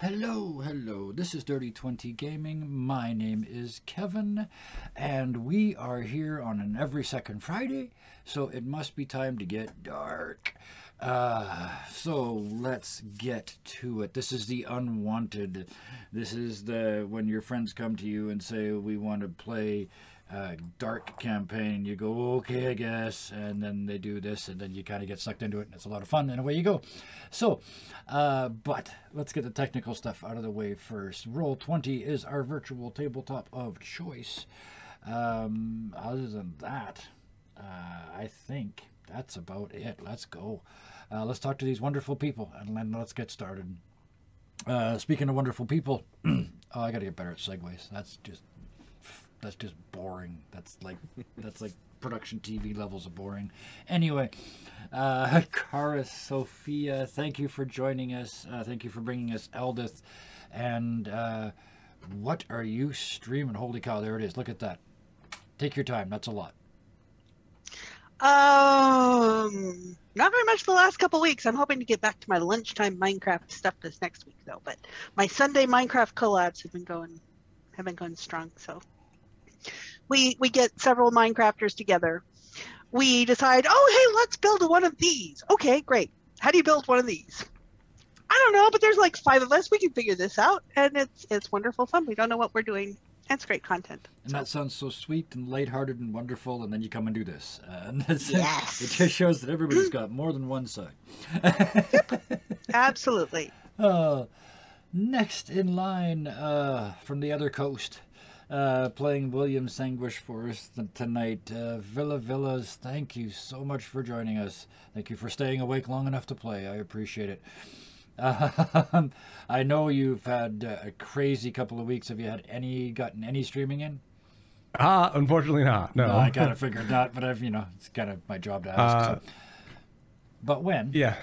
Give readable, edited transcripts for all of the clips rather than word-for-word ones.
Hello, hello. This is Dirty 20 Gaming. My name is Kevin, and we are here on an every second Friday, so it must be time to get dark. So let's get to it. This is the Unwanted. This is the when your friends come to you and say, we want to play dark campaign. You go, okay, I guess, and then they do this, and then you kind of get sucked into it, and it's a lot of fun, and away you go. So, but let's get the technical stuff out of the way first. Roll20 is our virtual tabletop of choice. Other than that, I think that's about it. Let's go. Let's talk to these wonderful people, and then let's get started. Speaking of wonderful people, oh, I gotta get better at segues. That's just boring. That's like production TV levels of boring. Anyway, Cara Sophia, thank you for joining us. Thank you for bringing us Eldith. And what are you streaming? Holy cow, there it is. Look at that. Take your time. That's a lot. Not very much the last couple weeks. I'm hoping to get back to my lunchtime Minecraft stuff this next week, though. But my Sunday Minecraft collabs have been going strong. So we get several Minecrafters together. We decide, oh, hey, let's build one of these. Okay, great. How do you build one of these? I don't know, but there's like 5 of us. We can figure this out, and it's wonderful fun. We don't know what we're doing. It's great content. And that sounds so sweet and lighthearted and wonderful, and then you come and do this. And yes. It just shows that everybody's got more than one side. Yep. Absolutely. Next in line from the other coast, playing William Sanguish for us tonight. Villa Villas, thank you so much for joining us. Thank you for staying awake long enough to play. I appreciate it. I know you've had a crazy couple of weeks. Have you had gotten any streaming in? Unfortunately not. No. I kind of figured that, but it's kind of my job to ask. So. But when? Yeah.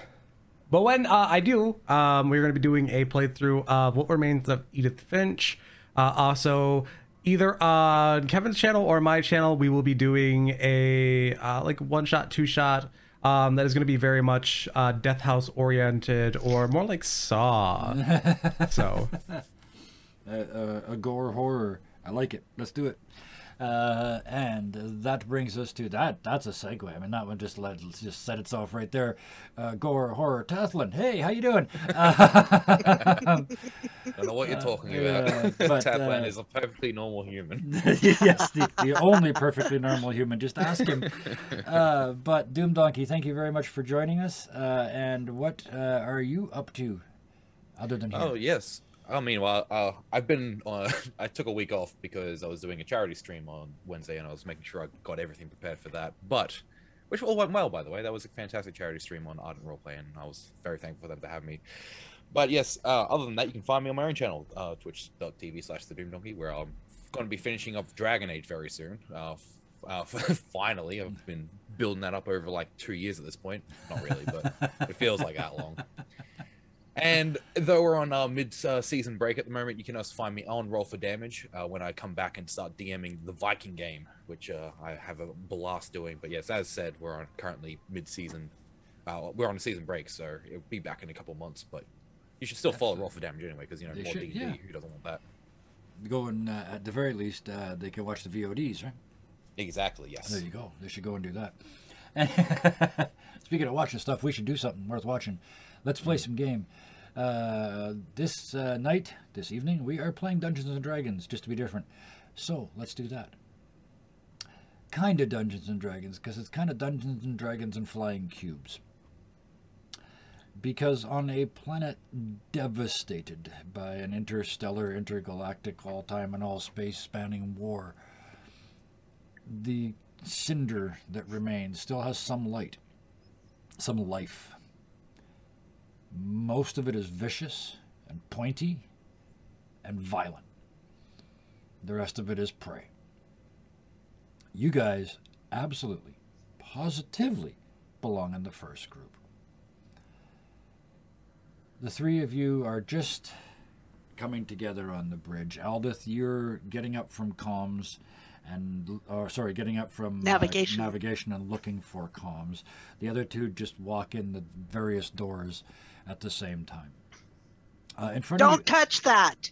But when I do, we're going to be doing a playthrough of What Remains of Edith Finch. Also, either on Kevin's channel or my channel, we will be doing a like one-shot, two-shot. That is going to be very much Death House oriented, or more like Saw. So, a gore horror. I like it. Let's do it. And that brings us to that. That's a segue. I mean, that one just set itself right there. Gore horror. Tathlin, hey, how you doing? Don't know what you're talking about. But Tathlin is a perfectly normal human. Yes, the only perfectly normal human. Just ask him. But Doom Donkey, thank you very much for joining us. And what are you up to, other than here? Oh yes. I mean, well, I've been. I took a week off because I was doing a charity stream on Wednesday, and I was making sure I got everything prepared for that. But, which all went well, by the way. That was a fantastic charity stream on Ardent Roleplay, and I was very thankful for them to have me. But yes, other than that, you can find me on my own channel, twitch.tv/thedoomdonkey, where I'm going to be finishing up Dragon Age very soon. Finally, I've been building that up over like 2 years at this point. Not really, but it feels like that long. And though we're on mid-season break at the moment, you can also find me on Roll for Damage when I come back and start DMing the Viking game, which I have a blast doing. But yes, as said, we're on currently mid-season. We're on a season break, so it'll be back in a couple months. But you should still follow Roll for Damage anyway, because more D&D. Yeah. Who doesn't want that? Going at the very least, they can watch the VODs, right? Exactly. Yes. There you go. They should go and do that. Speaking of watching stuff, we should do something worth watching. Let's play some game. This evening, we are playing Dungeons and Dragons, just to be different. So, let's do that. Kind of Dungeons and Dragons, because it's kind of Dungeons and Dragons and flying cubes. Because on a planet devastated by an interstellar, intergalactic, all-time and all-space spanning war, the cinder that remains still has some light, some life. Most of it is vicious and pointy and violent. The rest of it is prey. You guys absolutely, positively belong in the first group. The 3 of you are just coming together on the bridge. Aldith, you're getting up from comms and, getting up from navigation and looking for comms. The other 2 just walk in the various doors at the same time. In front Don't of you, touch that.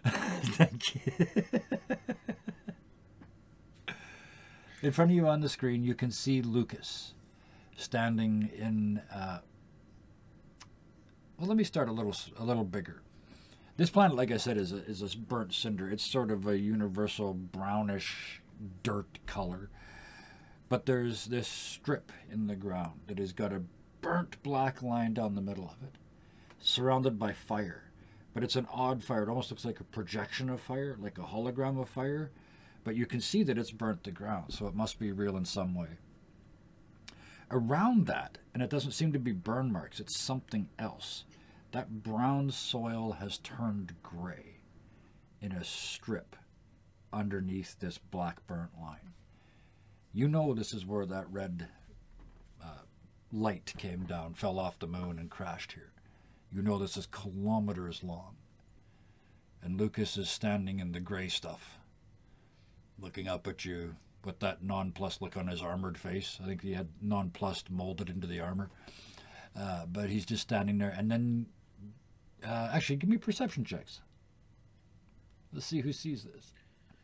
thank you. In front of you on the screen, you can see Lucas standing in. Well, let me start a little bigger. This planet, like I said, is a burnt cinder. It's sort of a universal brownish dirt color. But there's this strip in the ground that has got a burnt black line down the middle of it, surrounded by fire. But it's an odd fire. It almost looks like a projection of fire, like a hologram of fire. But you can see that it's burnt the ground, so it must be real in some way. Around that, and it doesn't seem to be burn marks, it's something else. That brown soil has turned gray in a strip underneath this black burnt line. You know this is where that red light came down, fell off the moon, and crashed here. You know this is kilometers long. And Lucas is standing in the gray stuff, looking up at you with that nonplussed look on his armored face. I think he had nonplussed molded into the armor. But he's just standing there. And then, actually, give me perception checks. Let's see who sees this.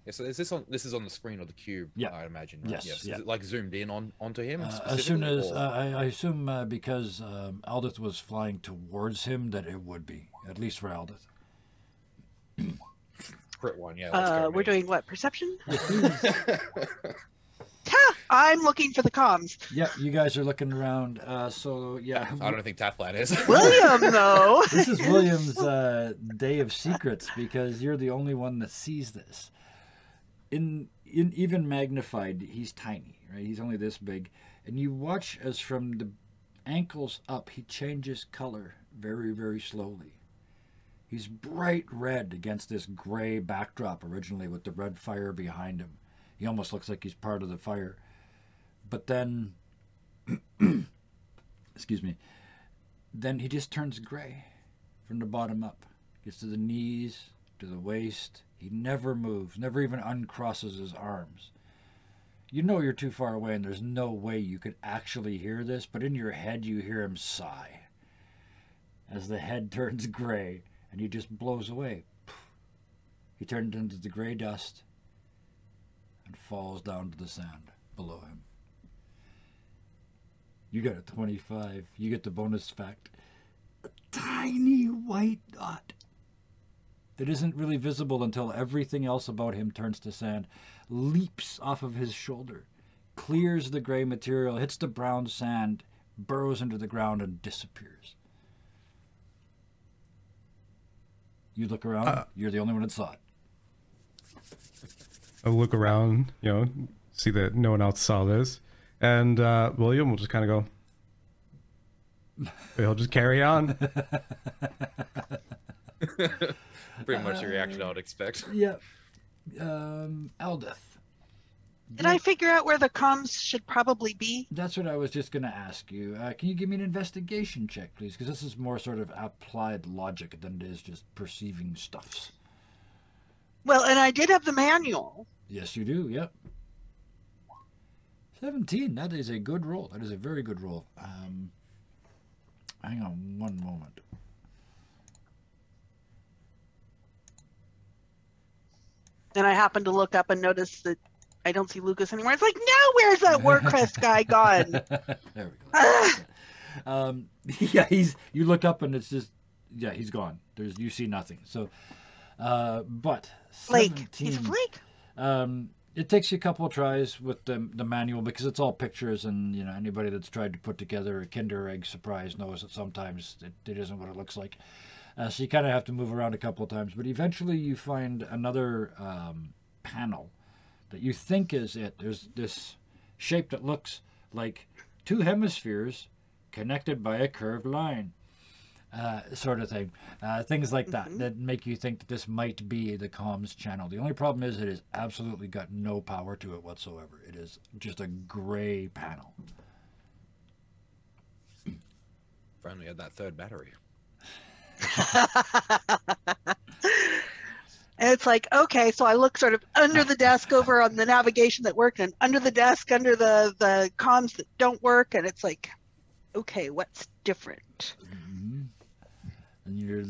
Yeah, so is this is on the screen of the cube, Yeah. I imagine, right? Yes, Is yeah. it like zoomed in onto him? As soon specifically, as, or- I assume because Aldith was flying towards him, that it would be, at least for Aldith. Crit one, yeah. let's go, We're mate. doing what? Perception? Ha! I'm looking for the comms. Yeah, you guys are looking around. So, yeah. I don't think Tathlan is. William, though. This is William's day of secrets, because you're the only one that sees this. In even magnified, he's tiny, right? He's only this big. And you watch as from the ankles up, he changes color very, very slowly. He's bright red against this gray backdrop originally with the red fire behind him. He almost looks like he's part of the fire. But then, excuse me, then he just turns gray from the bottom up. Gets to the knees, to the waist. He never moves, never even uncrosses his arms. You know you're too far away and there's no way you could actually hear this, but in your head you hear him sigh as the head turns gray and he just blows away. He turns into the gray dust and falls down to the sand below him. You got a 25. You get the bonus fact. A tiny white dot that isn't really visible until everything else about him turns to sand, leaps off of his shoulder, clears the gray material, hits the brown sand, burrows into the ground, and disappears. You look around, you're the only one that saw it. I look around, see that no one else saw this, and William will just kind of go. He'll just carry on. Pretty much the reaction I would expect. Yeah. Aldith. Did I figure out where the comms should probably be? That's what I was just going to ask you. Can you give me an investigation check, please? Because this is more sort of applied logic than it is just perceiving stuffs. Well, and I did have the manual. Yes, you do. Yep. 17. That is a good roll. That is a very good roll. Hang on one moment. And I happened to look up and notice that I don't see Lucas anymore. It's like, now where's that Warcrest guy gone? There we go. Yeah, you look up and it's just, yeah, he's gone. You see nothing. So, but Flake. 17, He's a flake. it takes you a couple of tries with the manual because it's all pictures, and anybody that's tried to put together a Kinder Egg surprise knows that sometimes it isn't what it looks like. So you kind of have to move around a couple of times, but eventually you find another panel that you think is it. There's this shape that looks like two hemispheres connected by a curved line, sort of thing. Things like that make you think that this might be the comms channel. The only problem is it has absolutely got no power to it whatsoever. It is just a gray panel. If only had that third battery. And it's like, okay, so I look sort of under the desk over on the navigation that worked, and under the desk under the comms that don't work, and it's like, okay, what's different? And you're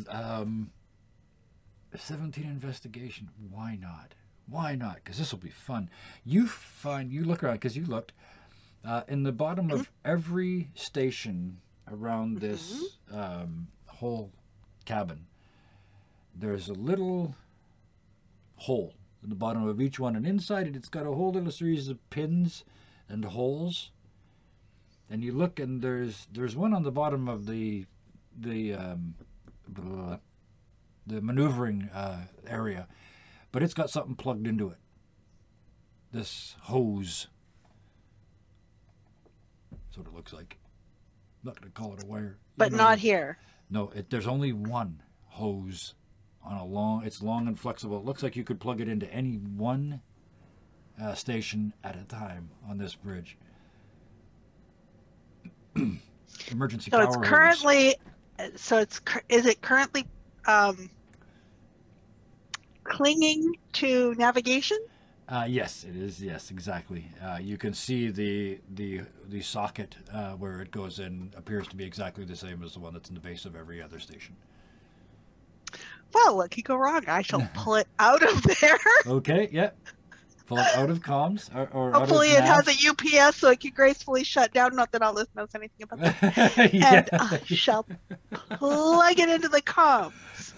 17 investigation. Why not? Why not? Because this will be fun. You look around because you looked in the bottom of every station around this whole cabin. There's a little hole in the bottom of each one, and inside it, it's got a whole little series of pins and holes. And you look, and there's one on the bottom of the maneuvering area, but it's got something plugged into it. This hose. That's what it looks like. I'm not going to call it a wire. But not here. No, there's only one hose on it's long and flexible. It looks like you could plug it into any one station at a time on this bridge. Emergency So power it's hose. currently, is it currently clinging to navigation? Yes, it is. Yes, exactly. You can see the socket where it goes in appears to be exactly the same as the one that's in the base of every other station. Well, what could go wrong? I shall pull it out of there. Okay, yeah. Pull it out of comms or Hopefully out it of has a UPS so it can gracefully shut down. Not that Alice knows anything about that. yeah. And I shall plug it into the comms.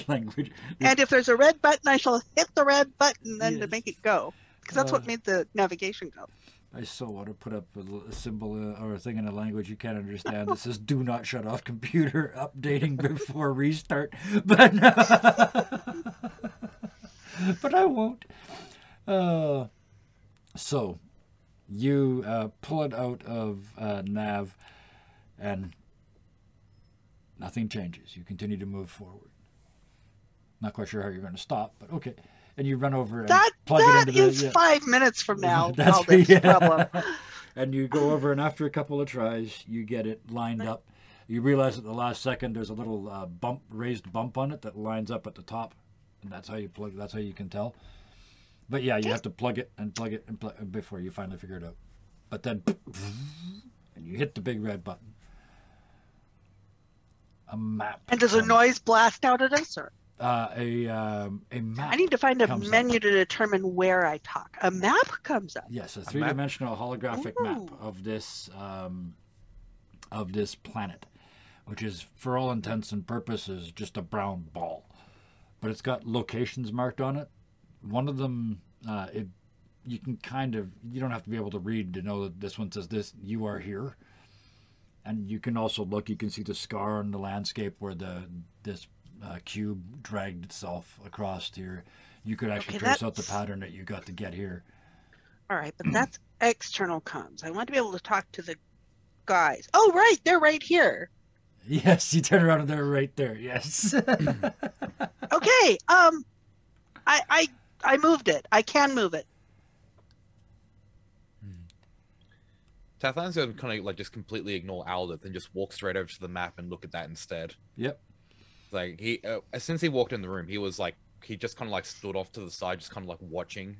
Language. And if there's a red button, I shall hit the red button then to Yes. make it go. Because that's what made the navigation go. I so want to put up a symbol or a thing in a language you can't understand that says "Do not shut off computer updating before restart," but but I won't. So you pull it out of nav, and nothing changes. You continue to move forward. Not quite sure how you're going to stop, but okay. And you run over and plug it into is 5 minutes from now. That's All this problem. And you go over, and after a couple of tries, you get it lined up. You realize at the last second there's a little raised bump on it that lines up at the top, and that's how you plug. That's how you can tell. But yeah, you have to plug it before you finally figure it out. But then, and you hit the big red button. A map. And does a noise blast out at us? Or? A map. I need to find a comes menu up. to determine where I talk. A map comes up. Yes, a three-dimensional holographic map of this planet, which is, for all intents and purposes, just a brown ball. But it's got locations marked on it. One of them, you can you don't have to be able to read to know that this one says this, you are here. And you can also look, you can see the scar on the landscape where this cube dragged itself across here. You could actually trace out the pattern that you got to get here. All right, but that's external comms. I want to be able to talk to the guys. Oh, right, they're right here. Yes, you turn around and they're right there. Yes. Okay. I moved it. I can move it. Tathlan's going to kind of like just completely ignore Aldith and just walk straight over to the map and look at that instead. Yep. Like since he walked in the room, he just kind of like stood off to the side, just kind of like watching,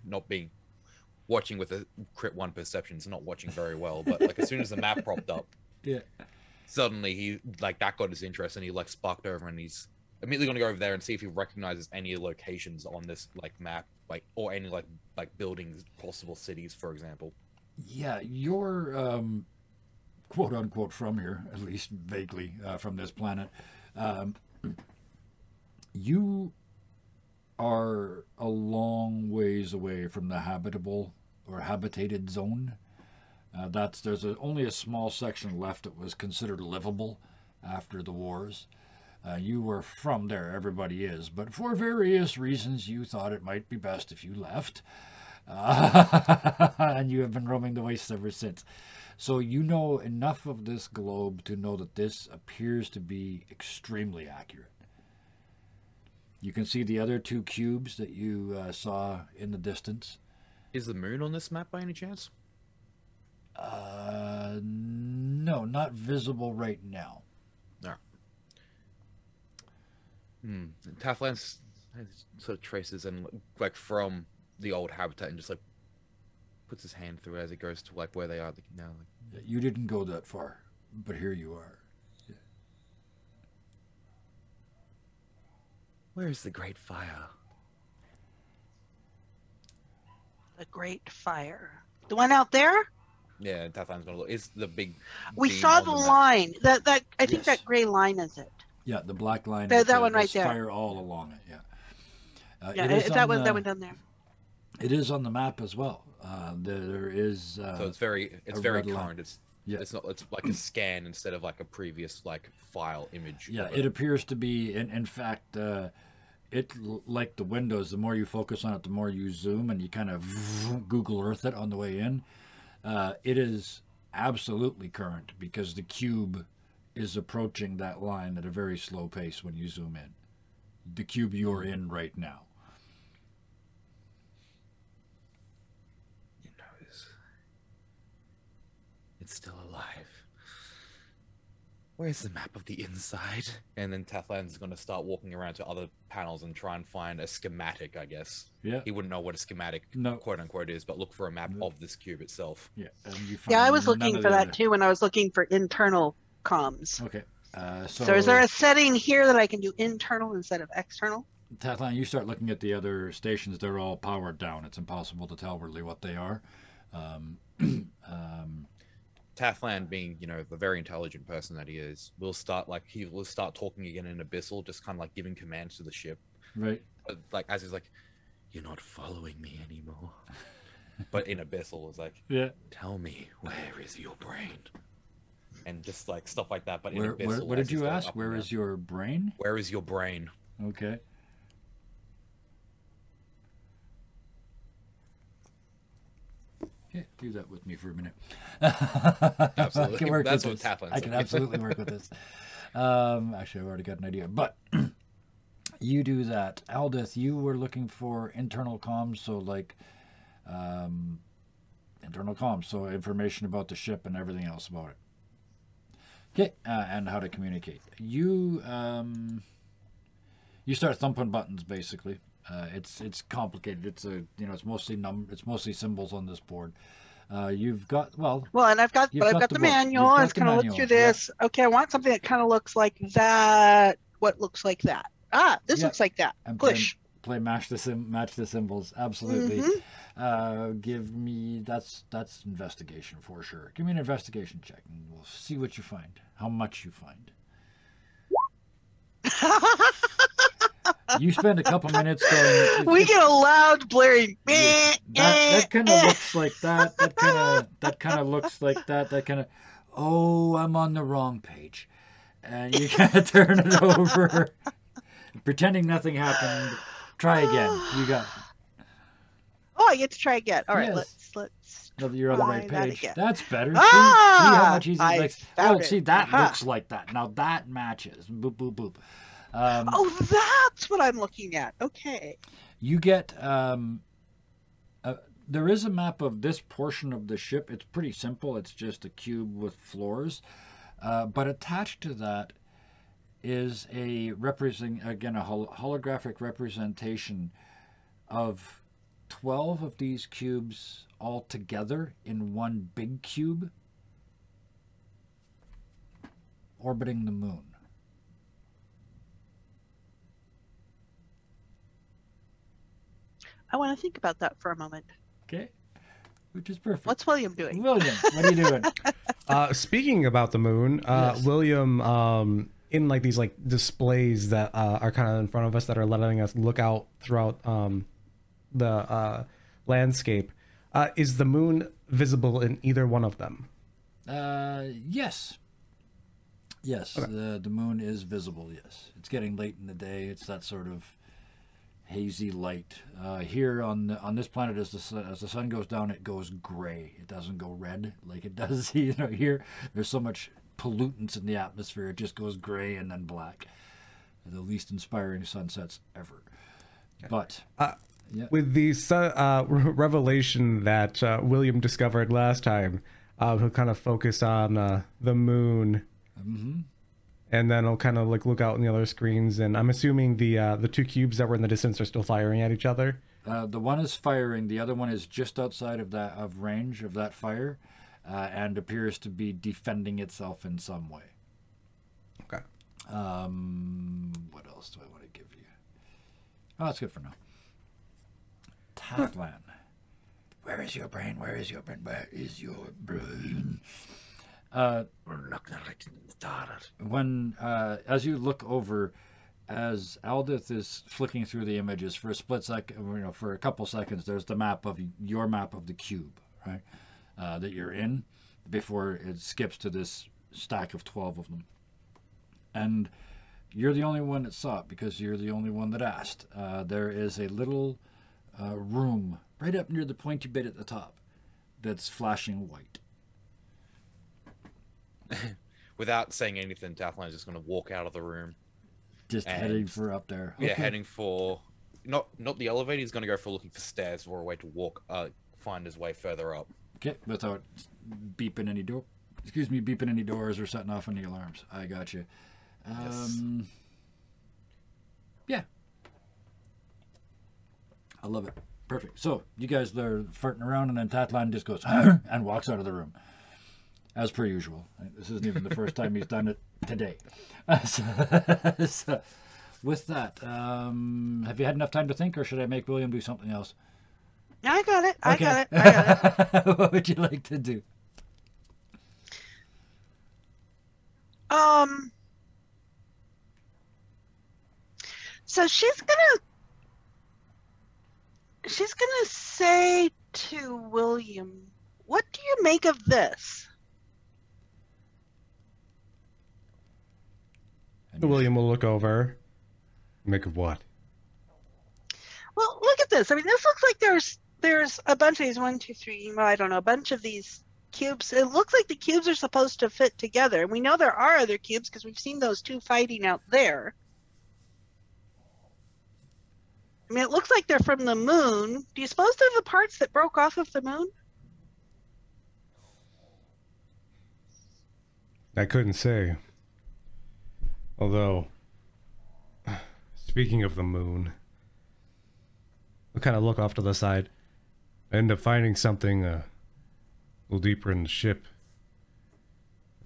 watching with a crit 1 perception, so not watching very well. But like as soon as the map propped up, yeah, suddenly he that got his interest, and he like sparked over, and he's immediately going to go over there and see if he recognizes any locations on this like map, like or any like buildings, possible cities, for example. Yeah, you're quote unquote from here, at least vaguely from this planet. You are a long ways away from the habitable or habitated zone. There's only a small section left that was considered livable after the wars. You were from there, everybody is, but for various reasons you thought it might be best if you left. And you have been roaming the wastes ever since. So you know enough of this globe to know that this appears to be extremely accurate. You can see the other 2 cubes that you saw in the distance. Is the moon on this map by any chance? No, not visible right now. No. Tathlan sort of traces and like from the old habitat and just like puts his hand through it as it goes to like where they are now. Like... You didn't go that far, but here you are. Where is the Great Fire? The Great Fire. The one out there? Yeah, Tathlan's gonna look. Is the big. We beam saw on the map. line. That I think Yes. that gray line is it. Yeah, the black line. That with one right there's there. Fire all along it. Yeah. Yeah, it is that on one down there. It is on the map as well. There is. So it's very a very red line. current. It's Yeah. It's not. It's like a scan instead of like a previous like file image. Yeah, of it appears to be. In fact, like the windows. The more you focus on it, the more you zoom, and you kind of Google Earth it on the way in. It is absolutely current because the cube is approaching that line at a very slow pace when you zoom in. The cube you're in right now. It knows. It's still alive. Where's the map of the inside? And then Tathlan's going to start walking around to other panels and try and find a schematic, I guess. Yeah. He wouldn't know what a schematic, No. quote unquote, is, but look for a map of this cube itself. Yeah. And you Yeah, I find was none looking of for the that other- too when I was looking for internal comms. Okay. So is there a setting here that I can do internal instead of external? Tathlan, you start looking at the other stations, they're all powered down. It's impossible to tell really what they are. Tathlan, being, you know, the very intelligent person that he is, will start talking again in Abyssal, just kind of like giving commands to the ship. Right. Like, as he's like, you're not following me anymore. But in Abyssal, it's like, Yeah. tell me, where is your brain? And just like stuff like that. But Where, in Abyssal, what as did he's you going ask? up and Where down. is your brain? Where is your brain? Okay. Yeah, do that with me for a minute. Absolutely. I can work That's with what this. Tathlan's I can like. absolutely work with this. Actually, I've already got an idea. But you do that. Aldith, you were looking for internal comms, so like internal comms, so information about the ship and everything else about it. Okay, and how to communicate. You start thumping buttons basically. It's complicated. It's mostly symbols on this board. You've got Well, and I've got You've the got the book. manual. You've I got was the going to look manual, through this. Okay, I want something that kind of looks like that. What looks like that? Ah, this Yeah. looks like that. and Push. match the symbols. Absolutely. Give me that's investigation for sure. Give me an investigation check, and we'll see what you find. How much you find. You spend a couple minutes going. We get a loud blaring. Yeah, that kind of looks like that. That kind of looks like that. That kind of. Oh, I'm on the wrong page, and you kind of turn it over, pretending nothing happened. Try again. You got. Oh, I get to try again. All right, Yes. let's. No, you're on the right try that page. again. That's better. Ah, see how much easier. I Like, found oh, see it. that Aha. looks like that. Now that matches. Boop boop boop. Oh, that's what I'm looking at. Okay. You get. There is a map of this portion of the ship. It's pretty simple. It's just a cube with floors, but attached to that is a holographic representation of 12 of these cubes all together in one big cube orbiting the moon. I want to think about that for a moment. Okay, which is perfect. What's William doing? William? What are you doing? Speaking about the moon, Yes. William, in like these like displays that are kind of in front of us that are letting us look out throughout the landscape, is the moon visible in either one of them? Yes. Yes, Okay. the moon is visible, yes. It's getting late in the day. It's that sort of hazy light. Here on this planet, as the sun goes down, it goes gray. It doesn't go red like it does here. There's so much pollutants in the atmosphere. It just goes gray and then black. The least inspiring sunsets ever. But yeah. With the revelation that William discovered last time, he'll kind of focus on the moon. Mm-hmm. And then I'll kind of like look out in the other screens, and I'm assuming the two cubes that were in the distance are still firing at each other. The one is firing. The other one is just outside of range of that fire, and appears to be defending itself in some way. Okay. What else do I want to give you? Oh, that's good for now. Taplan. Where is your brain? Where is your brain? Where is your brain? We're not gonna let it start. When, as you look over, as Aldith is flicking through the images for a split second, for a couple seconds, there's the map of your map of the cube, right? That you're in before it skips to this stack of 12 of them. And you're the only one that saw it because you're the only one that asked. There is a little room right up near the pointy bit at the top that's flashing white. Without saying anything, Tathline is just going to walk out of the room. Just heading for up there. Yeah, Okay. heading for not the elevator. He's going to go for looking for stairs or a way to walk, find his way further up. Okay, without beeping any beeping any doors or setting off any alarms. I got you. Yes. Yeah. I love it. Perfect. So you guys are farting around, and then Tatlan just goes and walks out of the room, as per usual. This isn't even the first time he's done it today. So, with that, have you had enough time to think, or should I make William do something else? I got it. I Okay. got it. I got it. What would you like to do? So she's gonna say to William, "What do you make of this?" William will look over. Make of what? Well, look at this. I mean, this looks like there's a bunch of these 1, 2, 3. Well, I don't know, a bunch of these cubes. It looks like the cubes are supposed to fit together, and we know there are other cubes because we've seen those two fighting out there. I mean, it looks like they're from the moon. Do you suppose they're the parts that broke off of the moon? I couldn't say. Although, speaking of the moon, we'll kind of look off to the side. I end up finding something a little deeper in the ship.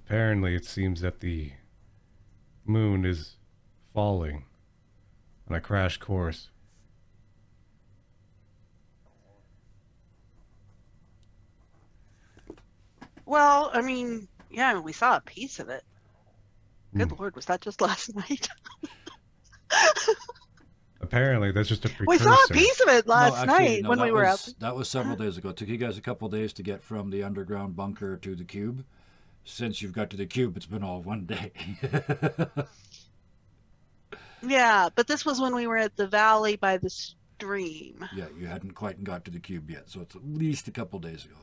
Apparently, it seems that the moon is falling on a crash course. Well, I mean, yeah, we saw a piece of it. Good Lord, was that just last night? Apparently, that's just a precursor. We saw a piece of it last No, actually, night no, when we were out. That was several days ago. It took you guys a couple days to get from the underground bunker to the cube. Since you've got to the cube, it's been all one day. Yeah, but this was when we were at the valley by the stream. Yeah, you hadn't quite got to the cube yet, so it's at least a couple days ago.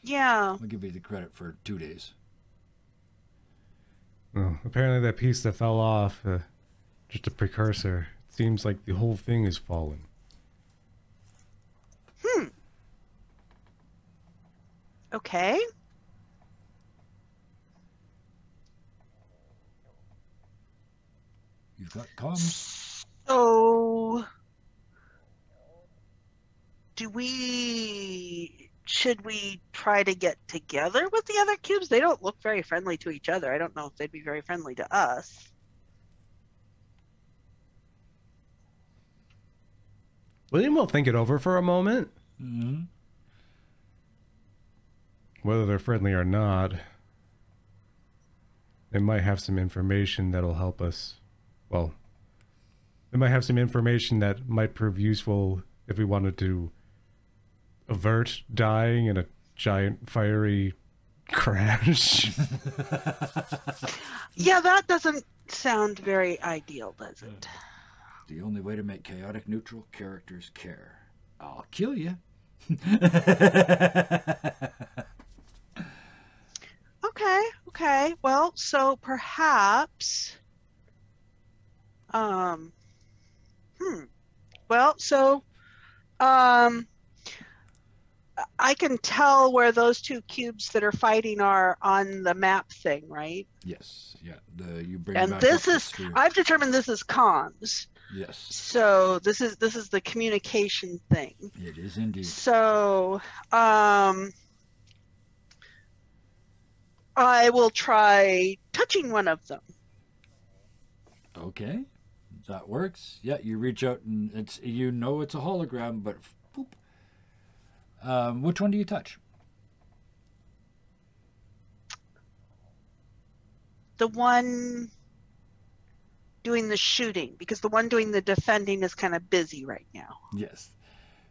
Yeah. I'll give you the credit for 2 days. Well, apparently that piece that fell off, just a precursor. It seems like the whole thing is falling. Okay. You've got comms. So, should we try to get together with the other cubes? They don't look very friendly to each other. I don't know if they'd be very friendly to us. William will think it over for a moment. Mm-hmm. Whether they're friendly or not, they might have some information that'll help us. Well, they might have some information that might prove useful if we wanted to avert dying in a giant fiery crash. Yeah, that doesn't sound very ideal, does it? The only way to make chaotic neutral characters care. I'll kill you. Okay. Well, so perhaps I can tell where those two cubes that are fighting are on the map thing, right? Yes. Yeah. You bring And back this up the is sphere. I've determined this is comms. Yes, So this is the communication thing. it is indeed. So I will try touching one of them. Okay. That works. Yeah, you reach out and it's it's a hologram, but boop. Which one do you touch? The one doing the shooting, because the one doing the defending is kind of busy right now. Yes.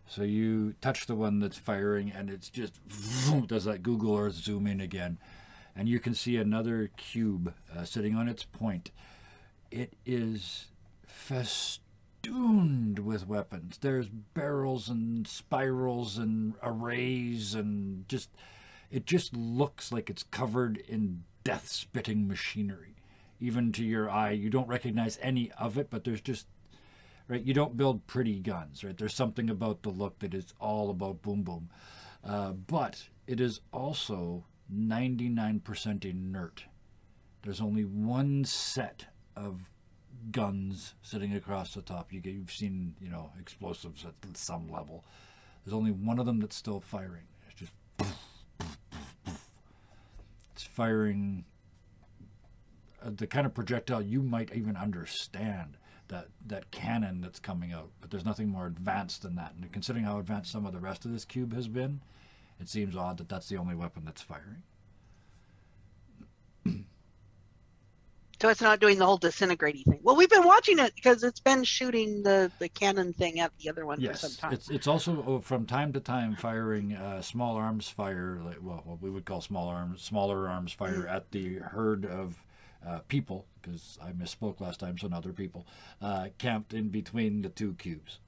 So you touch the one that's firing, and it's just does that Google Earth zoom in again, and you can see another cube sitting on its point. It is festooned with weapons. There's barrels and spirals and arrays, and it just looks like it's covered in death-spitting machinery. Even to your eye, you don't recognize any of it, but there's just, right, you don't build pretty guns, right? There's something about the look that is all about boom boom. But it is also 99% inert. There's only one set of guns sitting across the top. You've seen, explosives at some level. There's only one of them that's still firing. It's just it's firing the kind of projectile you might even understand, that cannon that's coming out, but there's nothing more advanced than that. And considering how advanced some of the rest of this cube has been, it seems odd that that's the only weapon that's firing. So it's not doing the whole disintegrating thing. Well, we've been watching it because it's been shooting the cannon thing at the other one for some time. It's also from time to time firing small arms fire, like what we would call smaller arms fire at the herd of people, because I misspoke last time, so now they're people camped in between the two cubes.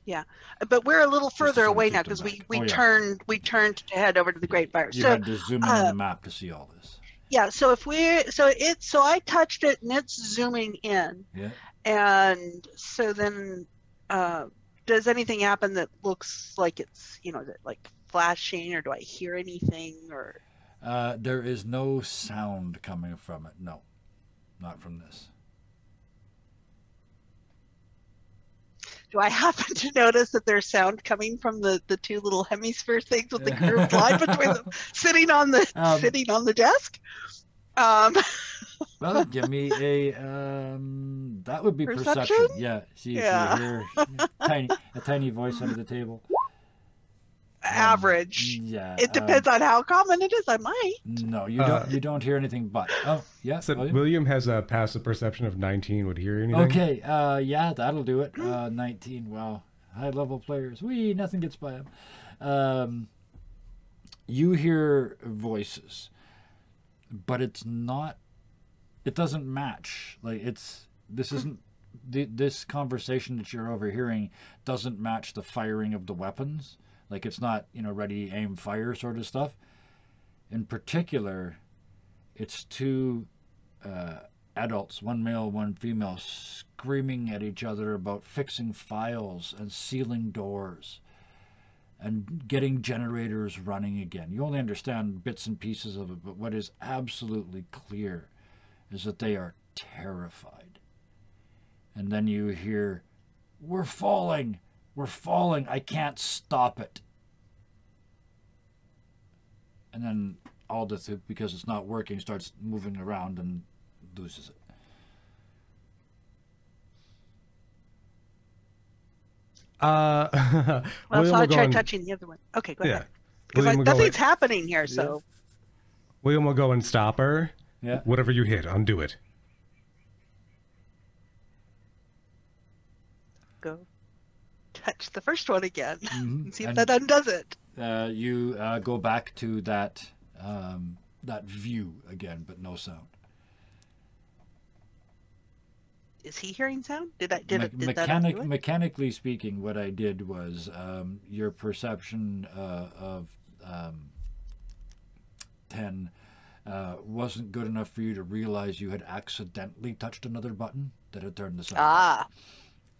Yeah, but we're a little further away now because we turned to head over to the Great Fire. You had to zoom in on the map to see all this. Yeah, so I touched it and it's zooming in. Yeah. And so then does anything happen that looks like it's, like flashing, or do I hear anything, or there is no sound coming from it. No, not from this. Do I happen to notice that there's sound coming from the two little hemisphere things with the curved line between them, sitting on the desk? Well, give me a that would be perception. Yeah, see if you hear a tiny voice under the table. Average. Yeah. It depends on how common it is. I might. No, you don't hear anything but. Oh, yeah. So William has a passive perception of 19. Would hear anything? Okay. Yeah, that'll do it. 19. Wow. High level players. Nothing gets by them. You hear voices, but it doesn't match. Like this isn't this conversation that you're overhearing doesn't match the firing of the weapons. Like it's not, ready, aim, fire sort of stuff. In particular, it's two adults, one male, one female, screaming at each other about fixing files and sealing doors and getting generators running again. You only understand bits and pieces of it, but what is absolutely clear is that they are terrified. And then you hear, "We're falling! We're falling! I can't stop it!" And then Aldith, because it's not working, starts moving around and loses it. Well, so I'll try touching the other one. Okay, go ahead. Because nothing's happening here, so. William will go and stop her. Yeah. Whatever you hit, undo it. Go touch the first one again and see if that undoes it. You go back to that view again, but no sound. Is he hearing sound? Mechanically speaking, what I did was your perception of 10 wasn't good enough for you to realize you had accidentally touched another button that had turned the sound. Ah.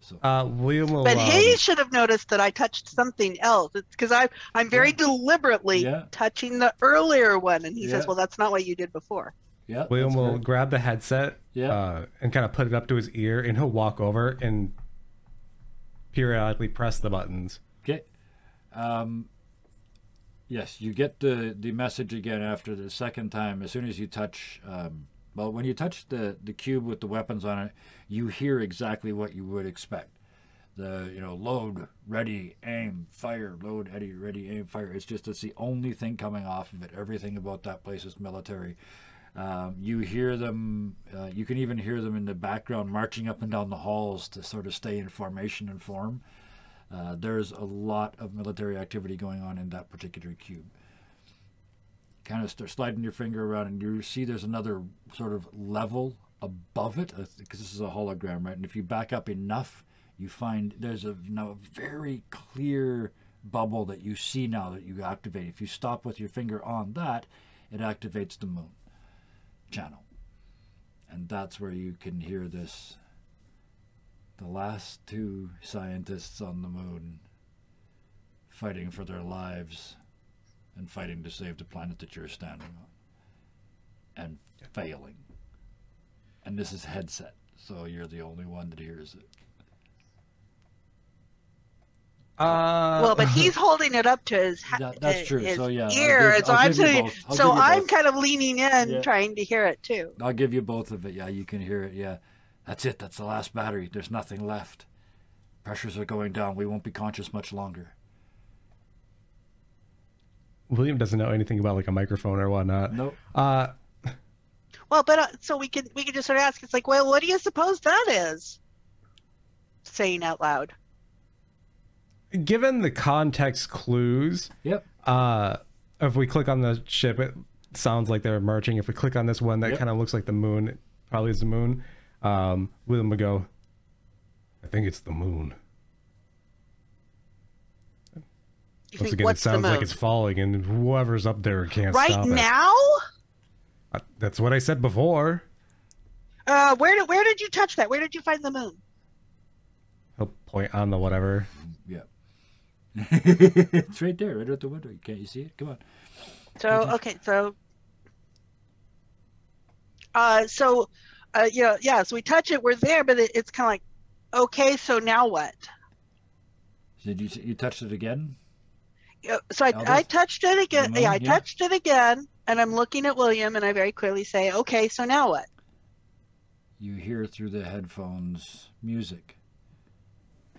So. William will, but he should have noticed that I touched something else. It's because I'm very deliberately touching the earlier one, and he says, "Well, that's not what you did before." Yeah. William will grab the headset and kind of put it up to his ear, and he'll walk over and periodically press the buttons. Okay. Yes, you get the message again after the second time. As soon as you touch Well, when you touch the cube with the weapons on it, you hear exactly what you would expect. The, you know, load, ready, aim, fire, load, ready, aim, fire. It's the only thing coming off of it. Everything about that place is military. You hear them, you can even hear them in the background marching up and down the halls to sort of stay in formation and form. There's a lot of military activity going on in that particular cube. Kind of start sliding your finger around and you see there's another sort of level above it, because this is a hologram, right? And if you back up enough, you find there's a now very clear bubble that you see now that you activate. If you stop with your finger on that, it activates the moon channel. And that's where you can hear this. The last two scientists on the moon fighting for their lives and fighting to save the planet that you're standing on. And failing. And this is headset, so you're the only one that hears it. Well, but he's holding it up to his, that's true. his So yeah, ear, I'll I'm give you sitting, both. so I'm both. kind of leaning in, Yeah. trying to hear it too. I'll give you both of it. Yeah, you can hear it. Yeah, that's it. That's the last battery. There's nothing left. Pressures are going down. We won't be conscious much longer. William doesn't know anything about like a microphone or whatnot. Nope. Well, but so we can just sort of ask. It's like, well, what do you suppose that is? Saying out loud. Given the context clues, Yep. if we click on the ship, it sounds like they're marching. If we click on this one, that Yep. kind of looks like the moon. It probably is the moon. William would go, I think it's the moon. You Once think again, it what's the sounds like moon? it's falling, and whoever's up there can't Right stop it. now? That's what I said before. Where did you touch that? Where did you find the moon? He'll point on the whatever. Yep. It's right there, right out the window. Can't you see it? Come on. So okay, so so we touch it, we're there, but it's kind of like, okay, so now what? Did you touched it again? So I Albus? touched it again. The moon, Yeah, I yeah. touched it again, and I'm looking at William, and I very clearly say, okay, so now what? You hear through the headphones music,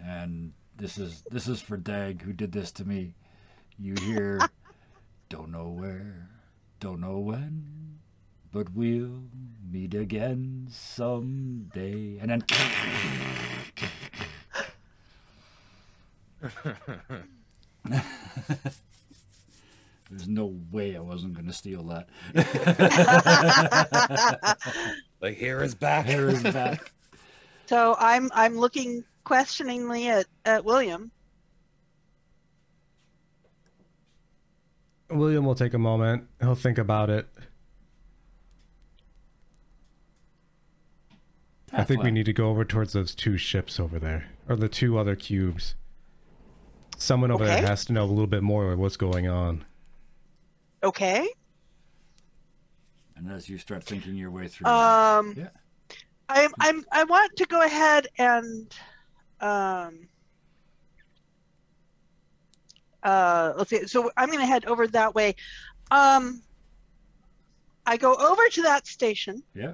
and this is for Dag, who did this to me. You hear, don't know where, don't know when, but we'll meet again someday. And then there's no way I wasn't going to steal that. Like, here is back. Here is back. So I'm looking questioningly at William. William will take a moment. He'll think about it. I think we need to go over towards those two ships over there, or the two other cubes. Someone over there has to know a little bit more of what's going on. Okay. And as you start thinking your way through that, yeah. I want to go ahead and let's see. So I'm going to head over that way. I go over to that station. Yeah.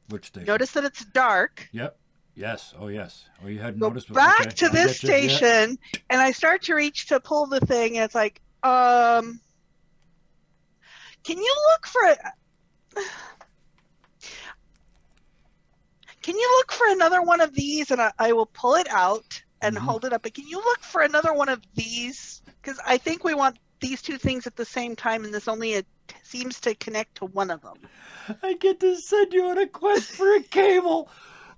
Which station? Notice that it's dark. Yep. Yes. Oh, yes. Oh, you hadn't Go noticed. back Okay. to I'll this get you. Yeah. station, and I start to reach to pull the thing, and it's like, can you look for it? Can you look for another one of these? And I will pull it out and hold it up. But can you look for another one of these? Because I think we want these two things at the same time, and this only seems to connect to one of them. I get to send you on a quest for a cable.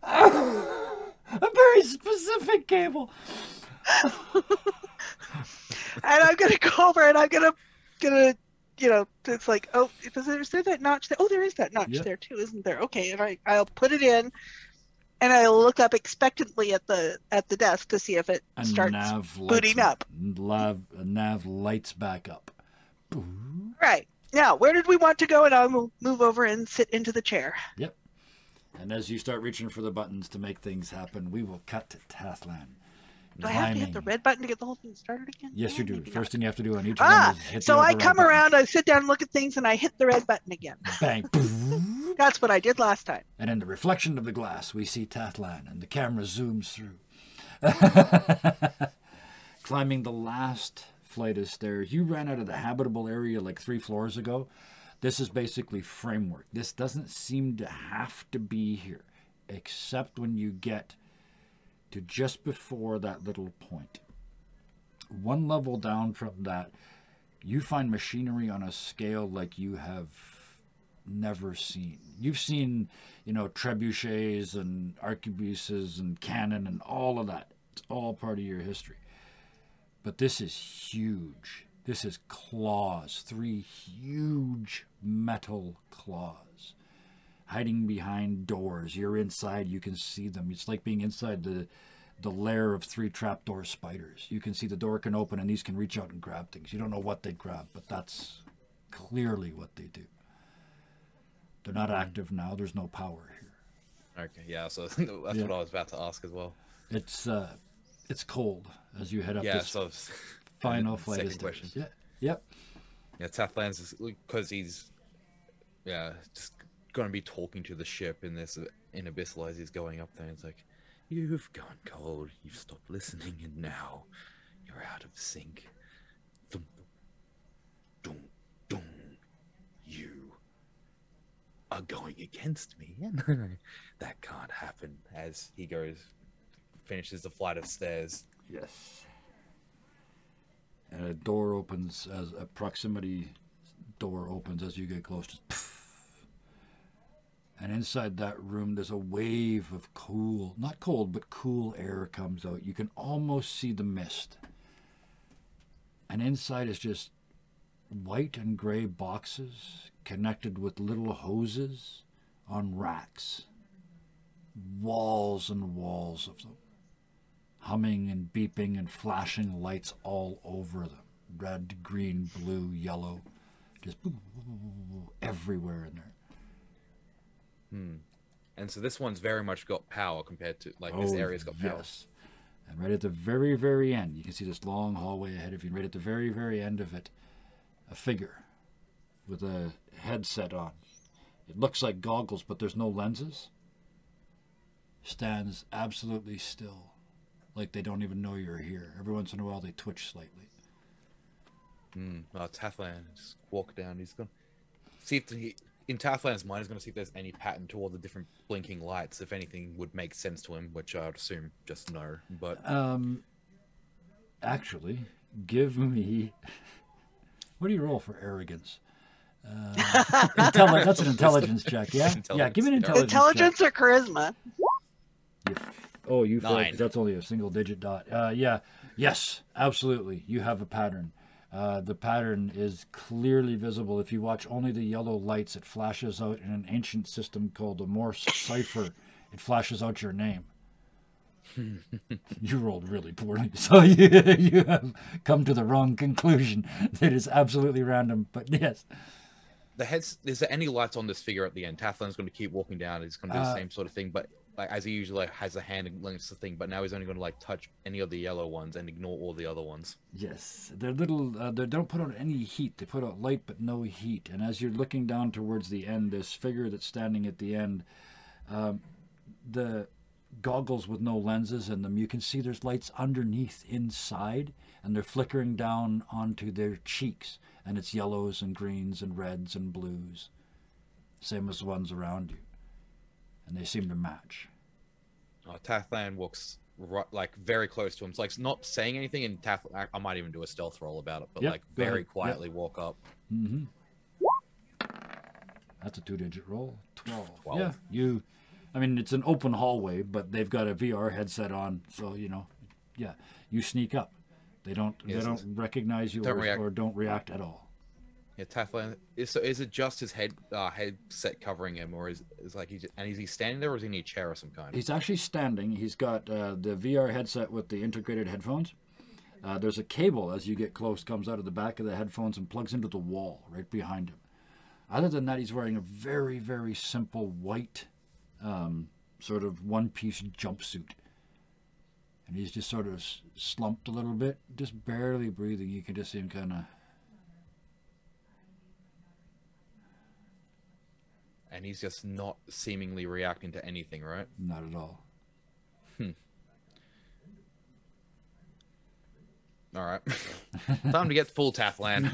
A very specific cable. And I'm gonna go over and I'm gonna it's like, oh, is there that notch there? Oh, there is that notch there too, isn't there? Okay, and I'll put it in, and I'll look up expectantly at the desk to see if it starts booting up. Nav lights back up. Right. Now, where did we want to go? And I'll move over and sit into the chair. Yep. And as you start reaching for the buttons to make things happen, we will cut to Tathlan. Do I have to hit the red button to get the whole thing started again? Yes, you do. Maybe First not. thing you have to do on each one is hit so the I override come button. around, I sit down, look at things, and I hit the red button again. Bang. That's what I did last time. And in the reflection of the glass, we see Tathlan, and the camera zooms through. Climbing the last flight of stairs. You ran out of the habitable area like 3 floors ago. This is basically framework. This doesn't seem to have to be here, except when you get to just before that little point. 1 level down from that, you find machinery on a scale like you have never seen. You've seen, you know, trebuchets and arquebuses and cannon and all of that. It's all part of your history. But this is huge. This is claws, 3 huge metal claws, hiding behind doors. You're inside, you can see them. It's like being inside the lair of 3 trapdoor spiders. You can see the door can open and these can reach out and grab things. You don't know what they grab, but that's clearly what they do. They're not active now. There's no power here. Okay, yeah, so that's what I was about to ask as well. It's cold as you head up this so final flight of second stairs. question. Yeah. Yep. Yeah, Tathlan's is because he's just going to be talking to the ship in Abyssal as he's going up there. It's like, you've gone cold, you've stopped listening, and now you're out of sync. Dum, dum, dum. You are going against me. That can't happen. As he finishes the flight of stairs. Yes. And a door opens, as a proximity door opens as you get close. Just and inside that room, there's a wave of cool, not cold, but cool air comes out. You can almost see the mist. And inside is just white and gray boxes connected with little hoses on racks. Walls and walls of them. Humming and beeping and flashing lights all over them. Red, green, blue, yellow. Just everywhere in there. And so this one's very much got power compared to, like, this area's got power. Yes. And right at the very, very end, you can see this long hallway ahead of you. Right at the very, very end of it, a figure with a headset on. It looks like goggles, but there's no lenses. Stands absolutely still. Like they don't even know you're here. Every once in a while they twitch slightly. Tathlan just walk down. He's going to see if in Tathlan's mind, he's going to see if there's any pattern to all the different blinking lights. If anything would make sense to him, which I would assume just no. But actually, give me. What do you roll for arrogance? That's an intelligence check, yeah? Yeah, give me an intelligence Intelligence or charisma? You failed. 9. That's only a single digit dot. Yes, absolutely. You have a pattern. The pattern is clearly visible. If you watch only the yellow lights, it flashes out in an ancient system called the Morse cipher. It flashes out your name. You rolled really poorly, so you have come to the wrong conclusion. It is absolutely random, but yes. Is there any lights on this figure at the end? Tathlan's going to keep walking down. He's going to do the same sort of thing, but like as he usually has a hand against the thing, but now he's only going to like touch any of the yellow ones and ignore all the other ones. Yes, they're little. They don't put out any heat. They put out light, but no heat. And as you're looking down towards the end, this figure that's standing at the end, the goggles with no lenses in them, you can see there's lights underneath inside, and they're flickering down onto their cheeks, and it's yellows and greens and reds and blues, same as the ones around you, and they seem to match. Tathlan walks like very close to him. It's like not saying anything, and I might even do a stealth roll about it, but like very quietly walk up. Mm-hmm. That's a 2-digit roll. 12. 12. Yeah, I mean, it's an open hallway, but they've got a VR headset on, so you sneak up. They don't recognize you or don't react at all. Yeah, Tathlan. Is it just his headset covering him, or is he standing there, or is he in a chair of some kind? He's actually standing. He's got the VR headset with the integrated headphones. There's a cable as you get close, comes out of the back of the headphones and plugs into the wall right behind him. Other than that, he's wearing a very, very simple white sort of one-piece jumpsuit. And he's just sort of slumped a little bit, just barely breathing. You can just see him kind of... And he's just not seemingly reacting to anything, right? Not at all. All right. Time to get full Tathland.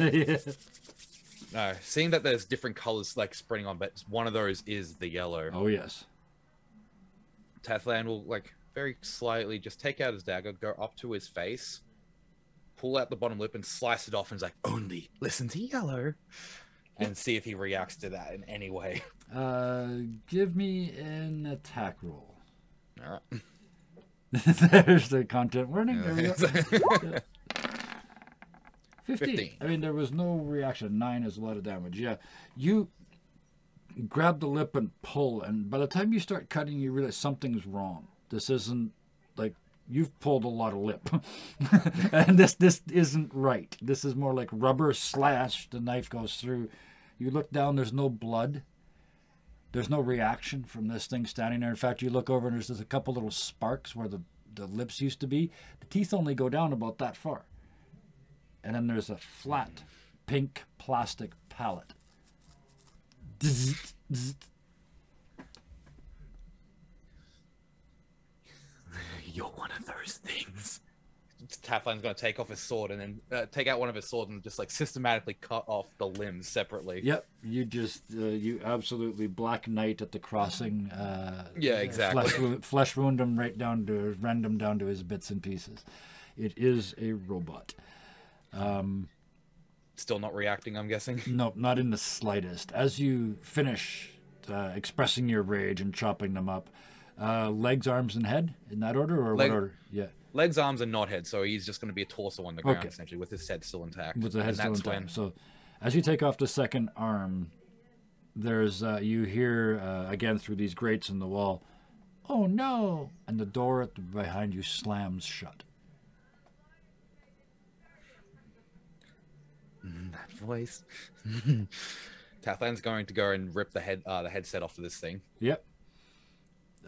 Yeah. Seeing that there's different colors like spreading on, but one of those is the yellow. Oh, yes. Tathland will like very slightly just take out his dagger, go up to his face, pull out the bottom lip and slice it off, and is like, only listen to yellow, and see if he reacts to that in any way. Give me an attack roll. All right. There's the content warning. There we go. 15. I mean, there was no reaction. 9 is a lot of damage. Yeah. You grab the lip and pull, and by the time you start cutting, you realize something's wrong. This isn't like you've pulled a lot of lip. And this isn't right. This is more like rubber slash. The knife goes through. You look down, there's no blood. There's no reaction from this thing standing there. In fact, you look over and there's just a couple little sparks where the lips used to be. The teeth only go down about that far. And then there's a flat pink plastic palate. You're one of those things. Tathland's going to take off his sword and then take out one of his swords and just like systematically cut off the limbs separately. Yep, you just you absolutely Black Knight at the crossing. Yeah, exactly. Flesh wound him right down to random down to his bits and pieces. It is a robot. Still not reacting, I'm guessing. No, not in the slightest. As you finish expressing your rage and chopping them up, legs, arms, and head in that order, or what order? Yeah. Legs, arms, and not head. So he's just going to be a torso on the ground, essentially, with his head still intact. With the head still intact. So, as you take off the second arm, there's you hear again through these grates in the wall, "Oh no!" and the door behind you slams shut. That voice. Tathland's going to go and rip the headset off of this thing. Yep.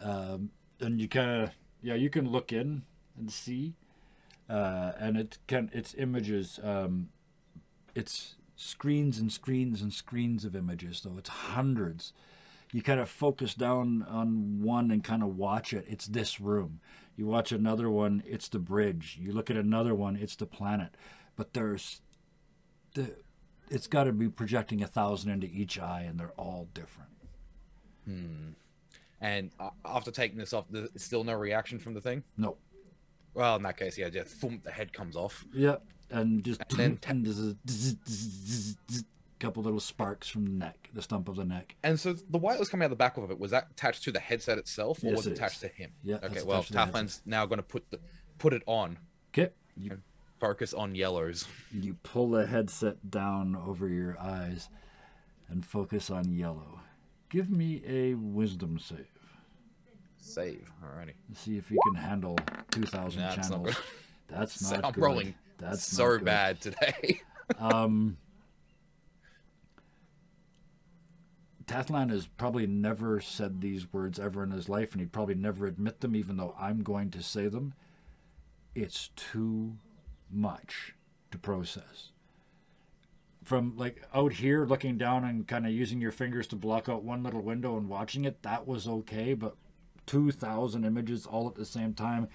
And you kind of you can look in and see, and it's images. It's screens and screens and screens of images. So it's hundreds. You kind of focus down on one and kind of watch it. It's this room. You watch another one. It's the bridge. You look at another one. It's the planet. But it's got to be projecting 1,000 into each eye, and they're all different. And after taking this off, there's still no reaction from the thing? No. Well, in that case, yeah, just thump, the head comes off. Yep, and just and and there's a couple little sparks from the neck, the stump of the neck. And so the white was coming out the back of it. Was that attached to the headset itself, or Yes, was it attached to him? Yeah. Okay. Well, Tathland's now going to put it on. Okay. And focus on yellows. You pull the headset down over your eyes and focus on yellow. Give me a wisdom save. Save. Alrighty. Let's see if you can handle 2,000 channels. Not good. That's not I'm good. rolling That's so not good. bad today. Tathland has probably never said these words ever in his life, and he'd probably never admit them, even though I'm going to say them. It's too much to process. From like out here looking down and kind of using your fingers to block out one little window and watching it, that was okay, but 2,000 images all at the same time.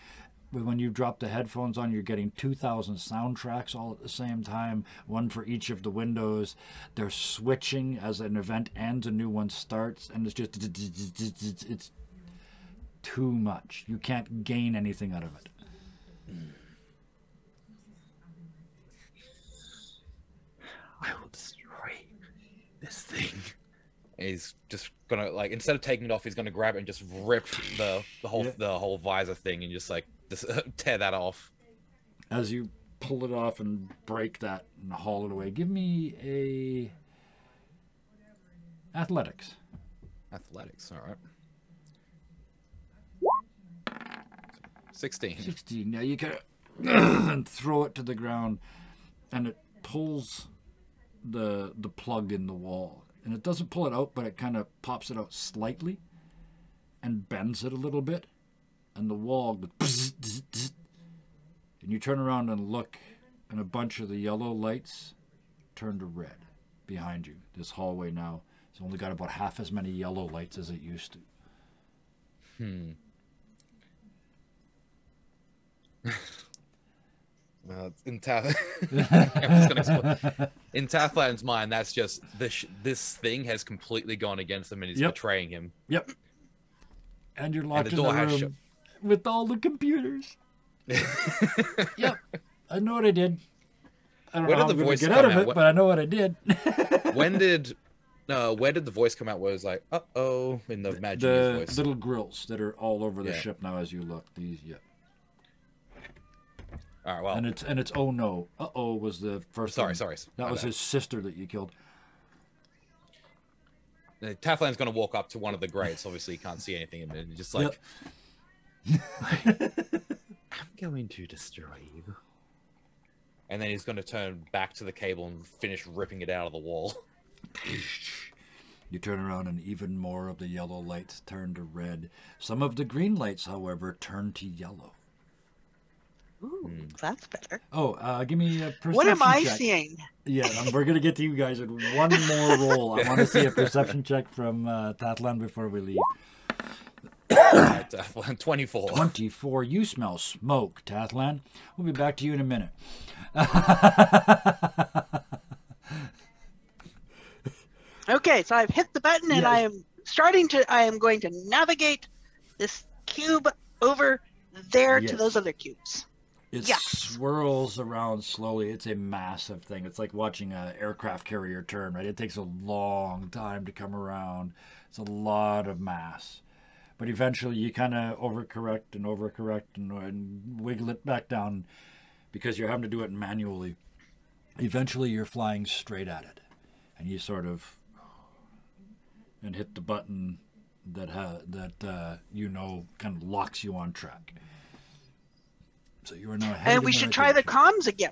When you drop the headphones on, you're getting 2,000 soundtracks all at the same time, one for each of the windows. They're switching as an event ends, a new one starts, and it's just it's too much. You can't gain anything out of it. I will destroy this thing. He's just gonna like, instead of taking it off, he's gonna grab it and just rip the whole visor thing and just like tear that off. As you pull it off and break that and haul it away, give me a athletics. Athletics, all right. 16. 16. Now you can and throw it to the ground, and it pulls the plug in the wall, and it doesn't pull it out, but it kind of pops it out slightly and bends it a little bit, and the wall goes and you turn around and look, and a bunch of the yellow lights turn to red behind you. This hallway now It's only got about half as many yellow lights as it used to. Well, in Tathland's mind, that's just this thing has completely gone against him and is betraying him. Yep. And you're locked in the room with all the computers. Yep. I know what I did. I don't know how I'm going to get out of it, but I know what I did. Where did the voice come out where it was like, uh-oh, in the Magic voice? The little grills that are all over the ship now as you look. These, All right, well. And it's oh no. Uh-oh was the first Sorry. That was his sister that you killed. Tathland's going to walk up to one of the grates. Obviously, he can't see anything. And just like, I'm going to destroy you. And then he's going to turn back to the cable and finish ripping it out of the wall. You turn around and even more of the yellow lights turn to red. Some of the green lights, however, turn to yellow. Ooh, that's better. Oh, give me a perception check. What am I seeing? Yeah, we're going to get to you guys in one more roll. I want to see a perception check from Tathland before we leave. Tathland, 24. 24. You smell smoke, Tathland. We'll be back to you in a minute. Okay, so I've hit the button and I am going to navigate this cube over there to those other cubes. It swirls around slowly. It's a massive thing. It's like watching an aircraft carrier turn, right? It takes a long time to come around. It's a lot of mass. But eventually you kind of overcorrect and wiggle it back down because you're having to do it manually. Eventually you're flying straight at it. And you sort of and hit the button that kind of locks you on track. So you are now heading. And we should try the comms again.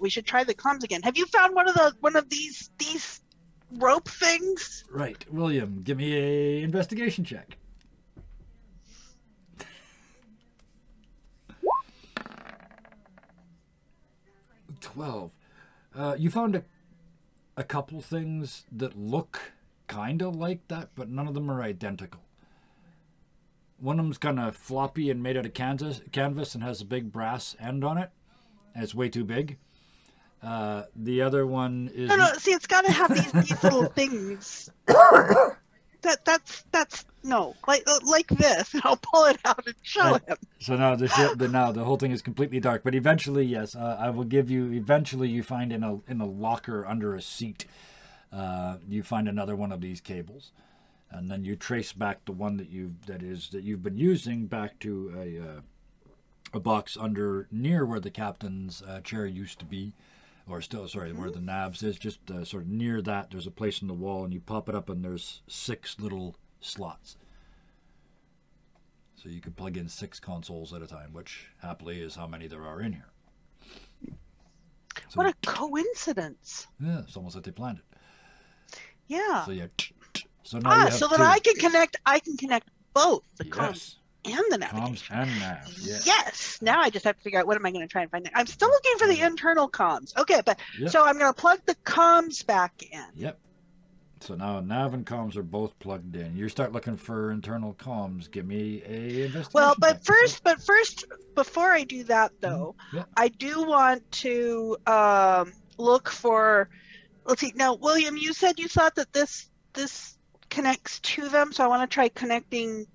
Have you found one of these rope things? Right, William. Give me a investigation check. 12. You found a couple things that look kind of like that, but none of them are identical. One of them's kind of floppy and made out of canvas and has a big brass end on it. And it's way too big. The other one is... No, see, it's got to have these little things. That's no, like this. And I'll pull it out and show him. So now the whole thing is completely dark. But eventually, yes, I will give you... Eventually, you find in a locker under a seat, you find another one of these cables. And then you trace back the one that you've been using back to a box near where the captain's chair used to be, or still, sorry, where the navs is. Just sort of near that, there's a place in the wall, and you pop it up, and there's 6 little slots. So you can plug in 6 consoles at a time, which happily is how many there are in here. So, what a coincidence! Yeah, it's almost like they planned it. Yeah. So yeah. So now so that I can connect both the comms and the navigation. Comms and nav. Yes. Now I just have to figure out what am I going to try and find. I'm still looking for the internal comms. Okay, but so I'm going to plug the comms back in. Yep. So now nav and comms are both plugged in. You start looking for internal comms. Give me a investigation. Well, but first, before I do that though, I do want to look for. Let's see. Now, William, you said you thought that this connects to them, so I want to try connecting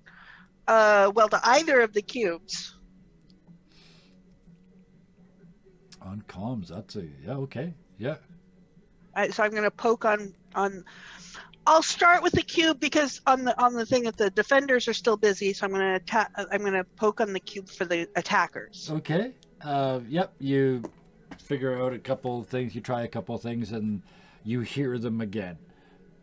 to either of the cubes. On comms, that's okay. So I'm going to poke on I'll start with the cube because on the thing that the defenders are still busy, so I'm going to poke on the cube for the attackers. Okay. You figure out a couple of things, you try a couple of things, and you hear them again.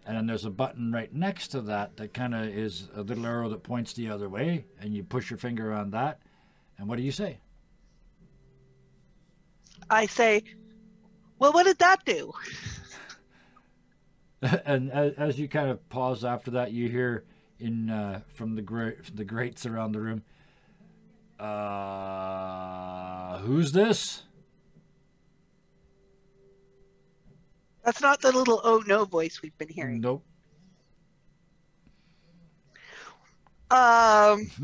And then there's a button right next to that kind of is a little arrow that points the other way, and you push your finger on that. And what do you say? I say, well, what did that do? And as you kind of pause after that, you hear from the grates around the room, who's this? That's not the little oh no voice we've been hearing. Nope.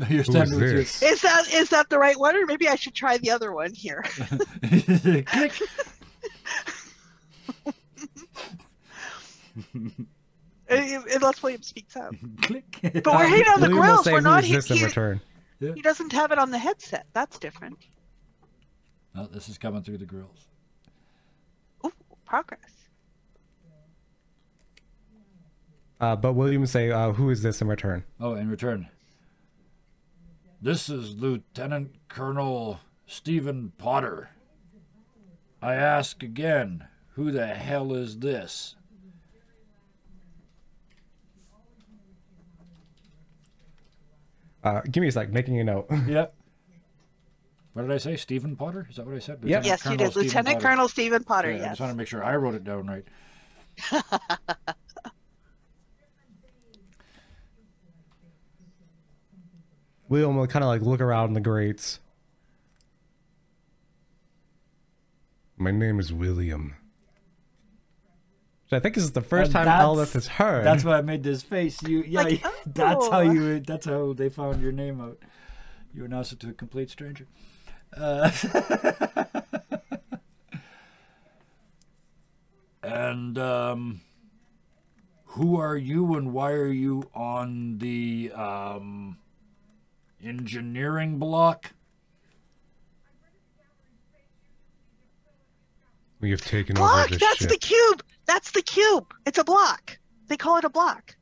You're standing with your... this? Is that the right one, or maybe I should try the other one here? Click. Unless William speaks up. Click. But we're hitting on the William will grills. say, We're not. "Who is this in return?" He doesn't have it on the headset. That's different. No, this is coming through the grills. Ooh, progress. But William will say, "Who is this in return?" Oh, in return. This is Lieutenant Colonel Stephen Potter. I ask again, who the hell is this? Give me a sec, making a note. Yep. What did I say? Stephen Potter? Is that what I said? Yep. Yes, you did. Lieutenant Colonel Stephen Potter. Yeah, I Yes. just want to make sure I wrote it down right. William will kind of like look around the grates. My name is William. Which I think this is the first time Eldith has heard. That's why I made this face. Like, That's oh. That's how they found your name out. You announced it to a complete stranger. And who are you and why are you on the engineering block? We have taken Block. over this That's ship. the cube. That's the cube. It's a block. They call it a block.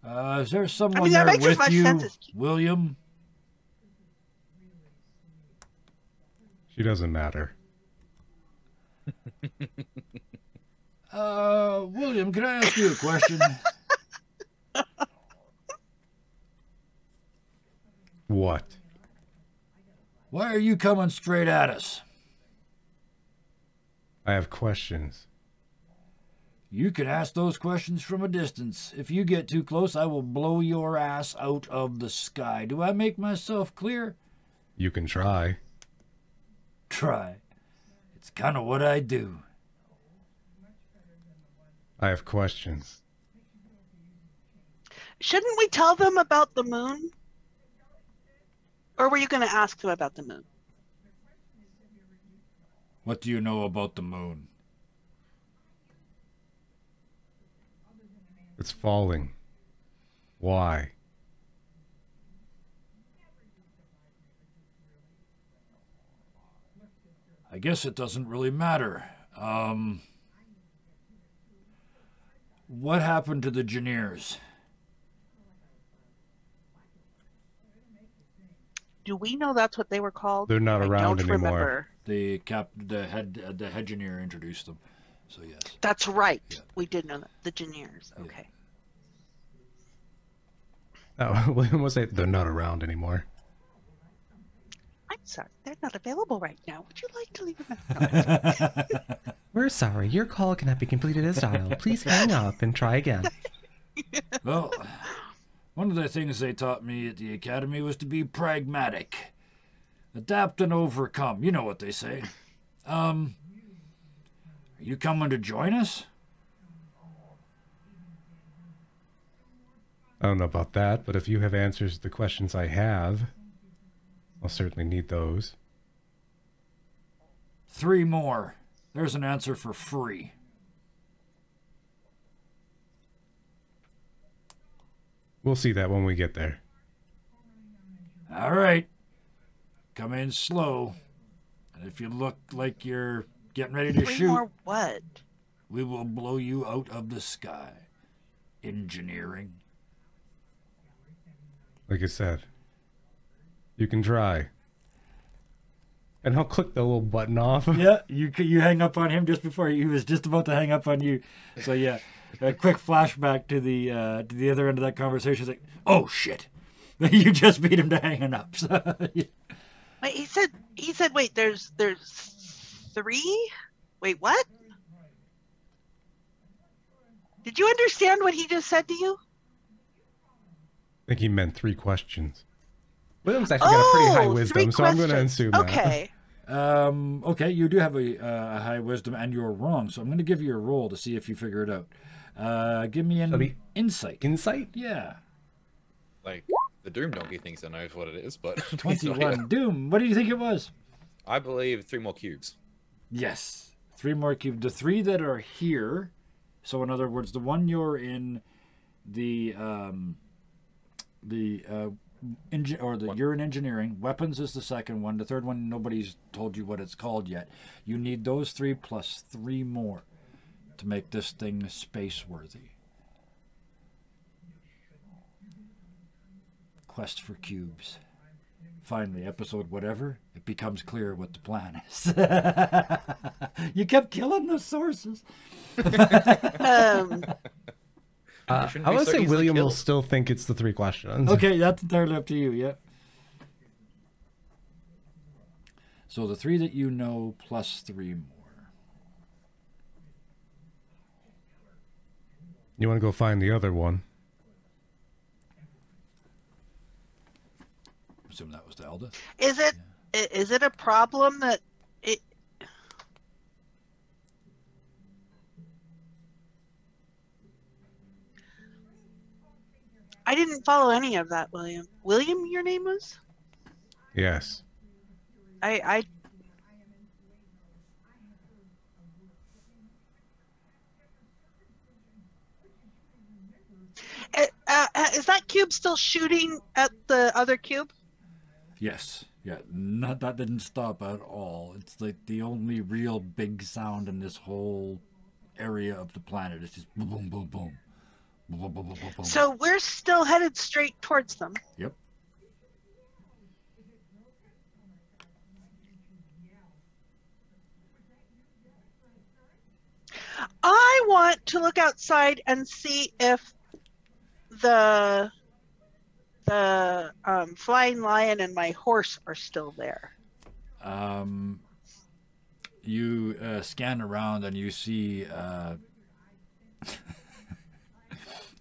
Is there someone that there makes as with much you, sense as- William? She doesn't matter. William, can I ask you a question? What? Why are you coming straight at us? I have questions. You can ask those questions from a distance. If you get too close, I will blow your ass out of the sky. Do I make myself clear? You can try. Try. It's kind of what I do. I have questions. Shouldn't we tell them about the moon? Or were you going to ask them about the moon? What do you know about the moon? It's falling. Why? I guess it doesn't really matter. What happened to the engineers? Do we know that's what they were called? They're not I around don't anymore. remember. The head engineer introduced them. So yes. That's right. Yeah. We did know that. The engineers. Yeah. Okay. Oh, William will say they're not around anymore. I'm sorry. They're not available right now. Would you like to leave a message? We're sorry. Your call cannot be completed as dialed. Please hang up and try again. Well, one of the things they taught me at the academy was to be pragmatic. Adapt and overcome. You know what they say. Are you coming to join us? I don't know about that, but if you have answers to the questions I have, I'll certainly need those. 3 more. There's an answer for free. We'll see that when we get there. All right. Come in slow. And if you look like you're getting ready to 3 shoot, more what? we will blow you out of the sky. Engineering. Like I said, you can try. And I'll click the little button off. Yeah, you hang up on him just before he was just about to hang up on you. So yeah, a quick flashback to the other end of that conversation. It's like, oh shit, you just beat him to hanging up. So, yeah. Wait, he said, wait, there's 3? Wait, what? Did you understand what he just said to you? I think he meant 3 questions. William's actually got a pretty high 3 wisdom, so I'm going to questions. assume that. Okay. Okay, you do have a high wisdom, and you're wrong. So I'm going to give you a roll to see if you figure it out. Give me an That'll be insight. Insight? Yeah. Like the Doom Donkey thinks he knows what it is, but 21. Doom, what do you think it was? I believe 3 more cubes. Yes. 3 more cubes. The 3 that are here. So in other words, the one you're in you're in engineering. Weapons is the second one. The third one, nobody's told you what it's called yet. You need those 3 plus 3 more to make this thing space worthy. Quest for cubes. Finally, episode whatever, it becomes clear what the plan is. You kept killing the sources. I would say William will still think it's the 3 questions. Okay, that's entirely up to you, yeah. So the 3 that you know plus 3 more. You want to go find the other one? I assume that was the eldest. Is it a problem that it? I didn't follow any of that, William. William, your name was? Yes. I is that cube still shooting at the other cube? Yes. Yeah, that didn't stop at all. It's like the only real big sound in this whole area of the planet. It's just boom, boom, boom, boom. Boom, boom, boom, boom, boom, boom. So we're still headed straight towards them. Yep. I want to look outside and see if the flying lion and my horse are still there. You scan around and you see. I'm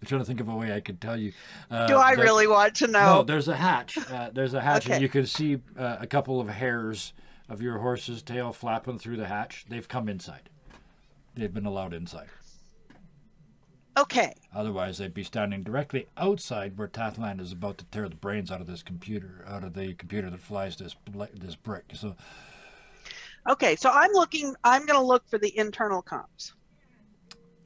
trying to think of a way I could tell you. Do I really want to know? No, there's a hatch. There's a hatch, Okay. and you can see a couple of hairs of your horse's tail flapping through the hatch. They've come inside. They've been allowed inside. Okay. Otherwise, they'd be standing directly outside where Tathland is about to tear the brains out of this computer, out of the computer that flies this brick. So, Okay, so I'm going to look for the internal comms.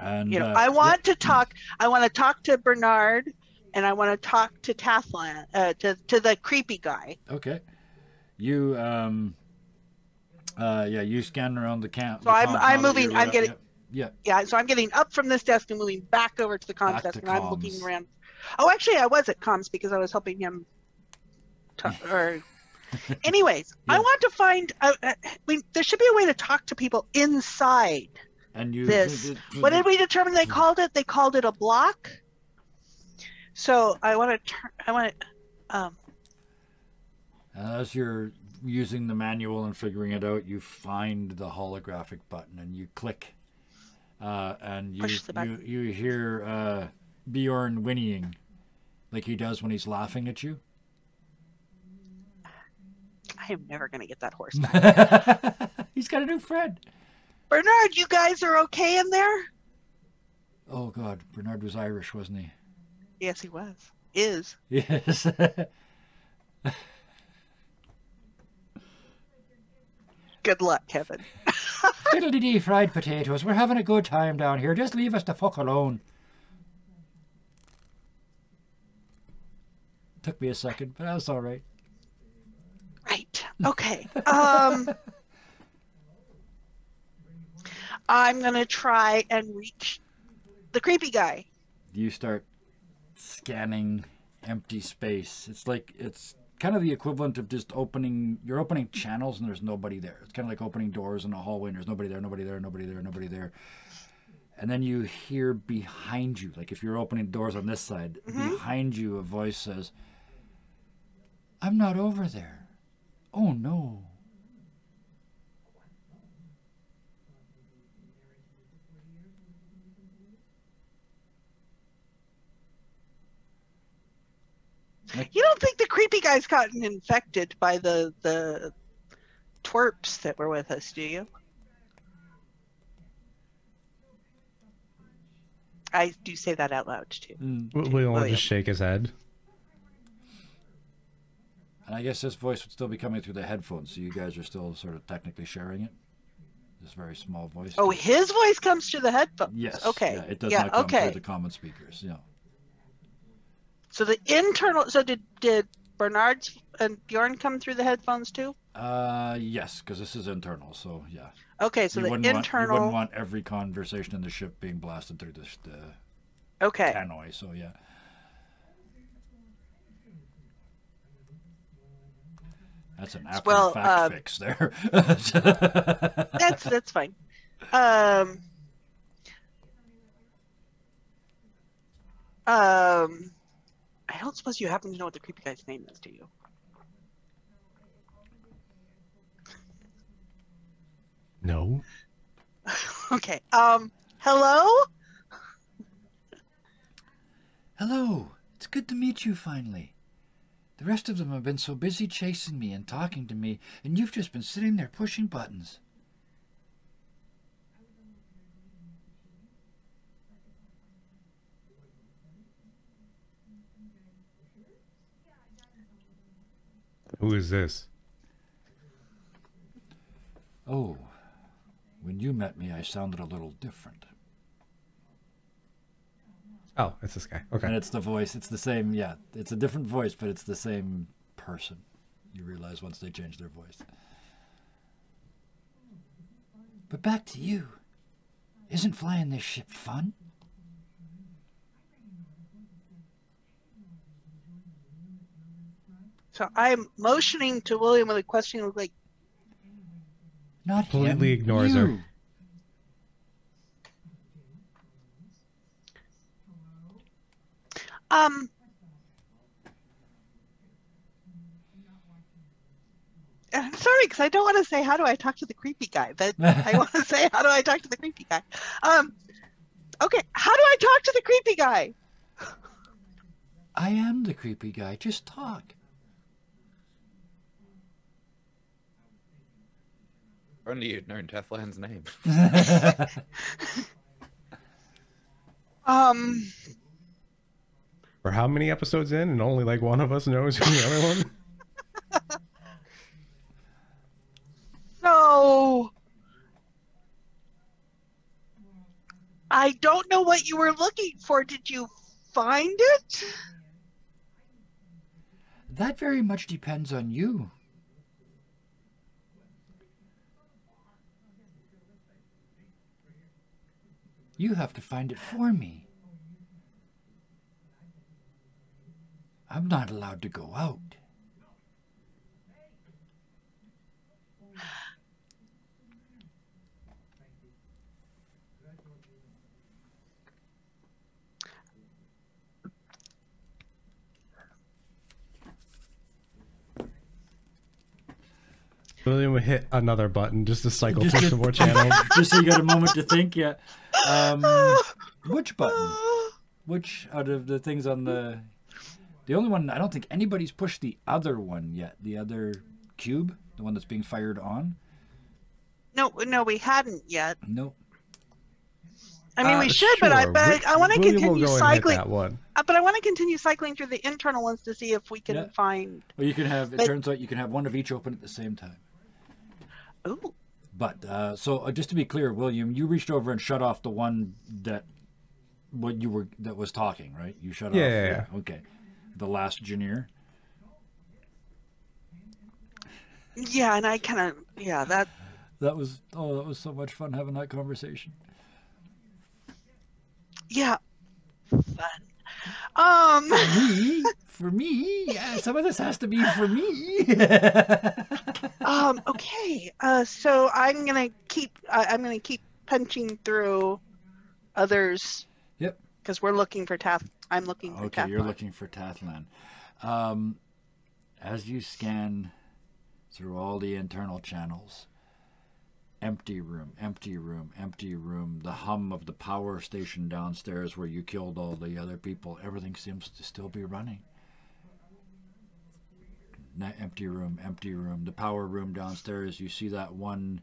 and I want to talk. I want to talk to Bernard, and I want to talk to Tathland, to the creepy guy. okay, you you scan around the camp. So I'm moving. I'm getting. Yeah. Yeah, so I'm getting up from this desk and moving back over to the comms Back desk, to and I'm comms. looking around. Oh, actually, I was at comms because I was helping him. Anyways, Yeah. I want to find. There should be a way to talk to people inside And you this. What did we determine they called it? They called it a block. So I want to. As you're using the manual and figuring it out, you find the holographic button and you click, and Push the button. you hear Bjorn whinnying, like he does when he's laughing at you. I am never going to get that horse back. He's got a new friend. Bernard, you guys are okay in there? Oh God, Bernard was Irish, wasn't he? Yes, he was. Is. Yes. Good luck, Kevin. Fiddle-dee-dee fried potatoes. We're having a good time down here. Just leave us the fuck alone. Took me a second, but that was all right. Right. Okay. I'm going to try and reach the creepy guy. You start scanning empty space. It's kind of the equivalent of just opening channels and there's nobody there. It's kind of like opening doors in a hallway and there's nobody there, nobody there, nobody there, nobody there. And then you hear behind you, like if you're opening doors on this side, behind you a voice says, "I'm not over there. Oh no." You don't think the creepy guy's gotten infected by the twerps that were with us, do you? I do say that out loud too. William will just shake his head. And I guess this voice would still be coming through the headphones, so you guys are still sort of technically sharing it. This very small voice. Oh, his voice comes through the headphones. Yes. Okay. Yeah, it does Yeah, not come okay. through the common speakers. Yeah. So the internal. So did Bernard's and Bjorn come through the headphones too? Yes, because this is internal. So yeah. Okay, so you the wouldn't internal. Want, you wouldn't want every conversation in the ship being blasted through the Okay. tannoy. So yeah. That's an after fact fix there. That's fine. I don't suppose you happen to know what the creepy guy's name is, do you? No. Okay. Hello? Hello. It's good to meet you finally. The rest of them have been so busy chasing me and talking to me, and you've just been sitting there pushing buttons. Who is this? Oh, when you met me, I sounded a little different. Oh, it's this guy. Okay. And it's the voice. It's the same. Yeah, it's a different voice, but it's the same person. You realize once they change their voice. But back to you. Isn't flying this ship fun? So I'm motioning to William with a question like, Not Completely him. ignores you. her. I'm sorry, because I don't want to say, how do I talk to the creepy guy? But I want to say, how do I talk to the creepy guy? Okay, how do I talk to the creepy guy? I am the creepy guy. Just talk. Only you'd known Tethlan's name. For how many episodes in, and only like one of us knows who the other one? So I don't know what you were looking for. Did you find it? That very much depends on you. You have to find it for me. I'm not allowed to go out. William would hit another button just to cycle through some more channels. Just so you got a moment to think, yeah. Which button? Which out of the things on the only one, I don't think anybody's pushed the other one yet. The other cube, the one that's being fired on. No, we hadn't yet. Nope. I mean, we should, but I want to William will continue go and hit cycling. that one. But I want to continue cycling through the internal ones to see if we can find. Well, you can have. It turns out you can have one of each open at the same time. Ooh. But so just to be clear, William, you reached over and shut off the one that was talking, right? You shut off. Yeah. Okay. The last engineer. Yeah, and I kind of That was so much fun having that conversation. Yeah. Fun. For me, yeah, some of this has to be for me. Okay. So I'm gonna keep punching through others. Yep. Because we're looking for Tath. I'm looking for Tathlan. Okay, you're looking for Tathlan. As you scan through all the internal channels, empty room, empty room, empty room, the hum of the power station downstairs where you killed all the other people, everything seems to still be running. Empty room, the power room downstairs, you see that one,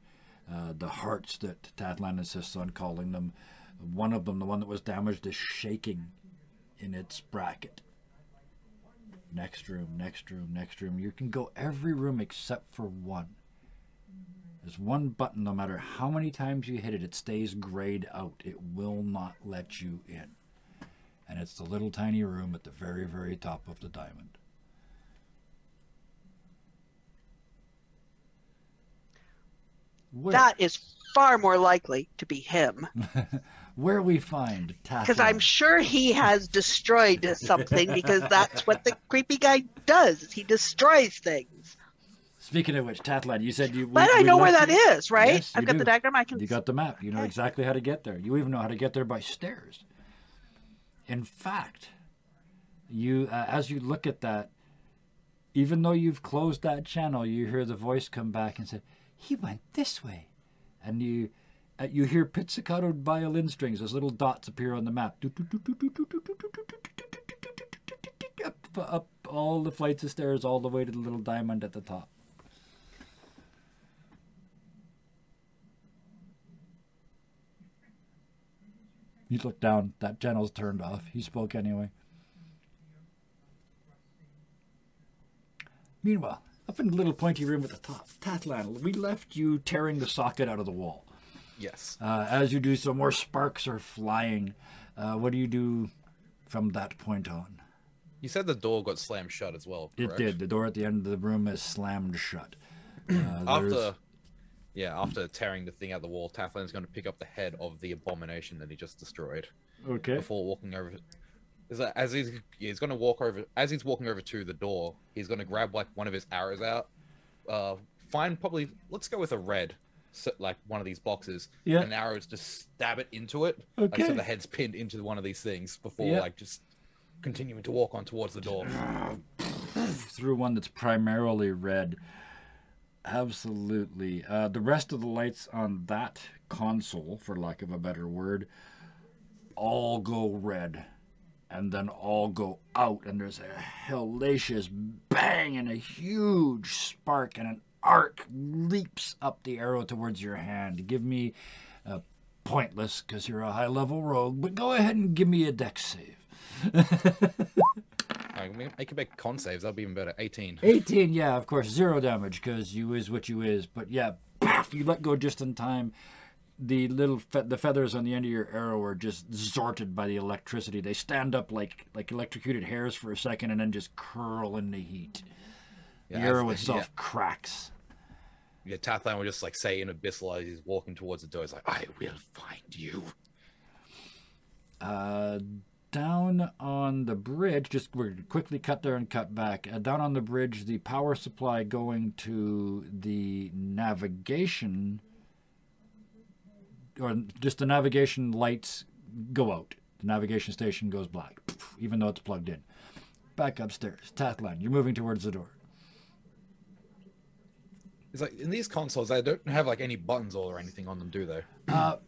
the hearts that Tathlan insists on calling them. One of them, the one that was damaged, is shaking in its bracket. Next room, next room, next room. You can go every room except for one. There's one button, no matter how many times you hit it, it stays grayed out. It will not let you in. And it's the little tiny room at the very, very top of the diamond. That is far more likely to be him. Where we find Tathan. Because I'm sure he has destroyed something, because that's what the creepy guy does. He destroys things. Speaking of which, Tatlan, you said you... But I know where that is, right? Yes, I've got the diagram. I can... You got the map. You know exactly how to get there. You even know how to get there by stairs. In fact, you as you look at that, even though you've closed that channel, you hear the voice come back and say, he went this way. And you hear pizzicatoed violin strings as little dots appear on the map. Up all the flights of stairs all the way to the little diamond at the top. You look down, that channel's turned off. He spoke anyway. Meanwhile, up in the little pointy room at the top, Tatlan, we left you tearing the socket out of the wall. Yes. As you do so, more sparks are flying. What do you do from that point on? You said the door got slammed shut as well, correct? It did. The door at the end of the room is slammed shut. After tearing the thing out of the wall, Tatlan's going to pick up the head of the abomination that he just destroyed. Okay. Before walking over, as he's going to walk over, as he's walking over to the door, he's going to grab like one of his arrows out. Let's go with a red, like one of these boxes. Yeah. And arrows, just stab it into it. Okay. Like, so the head's pinned into one of these things before like just continuing to walk on towards the door. Through one that's primarily red. Absolutely. The rest of the lights on that console, for lack of a better word, all go red. And then all go out. And there's a hellacious bang and a huge spark. And an arc leaps up the arrow towards your hand. Give me pointless, because you're a high-level rogue. But go ahead and give me a dex save. I can make con saves. That'll be even better. 18. 18, yeah, of course. 0 damage, because you is what you is. But yeah, paf, you let go just in time. The little the feathers on the end of your arrow are just zorted by the electricity. They stand up like electrocuted hairs for a second and then just curl in the heat. The arrow itself cracks. Yeah, Tathan will just like say in abyssal as he's walking towards the door, he's like, I will find you. Down on the bridge, we're quickly cut there and cut back. Down on the bridge, the power supply going to the navigation, or just the navigation lights go out. The navigation station goes black, even though it's plugged in. Back upstairs. Tatlan, you're moving towards the door. It's like in these consoles, they don't have like any buttons or anything on them, do they?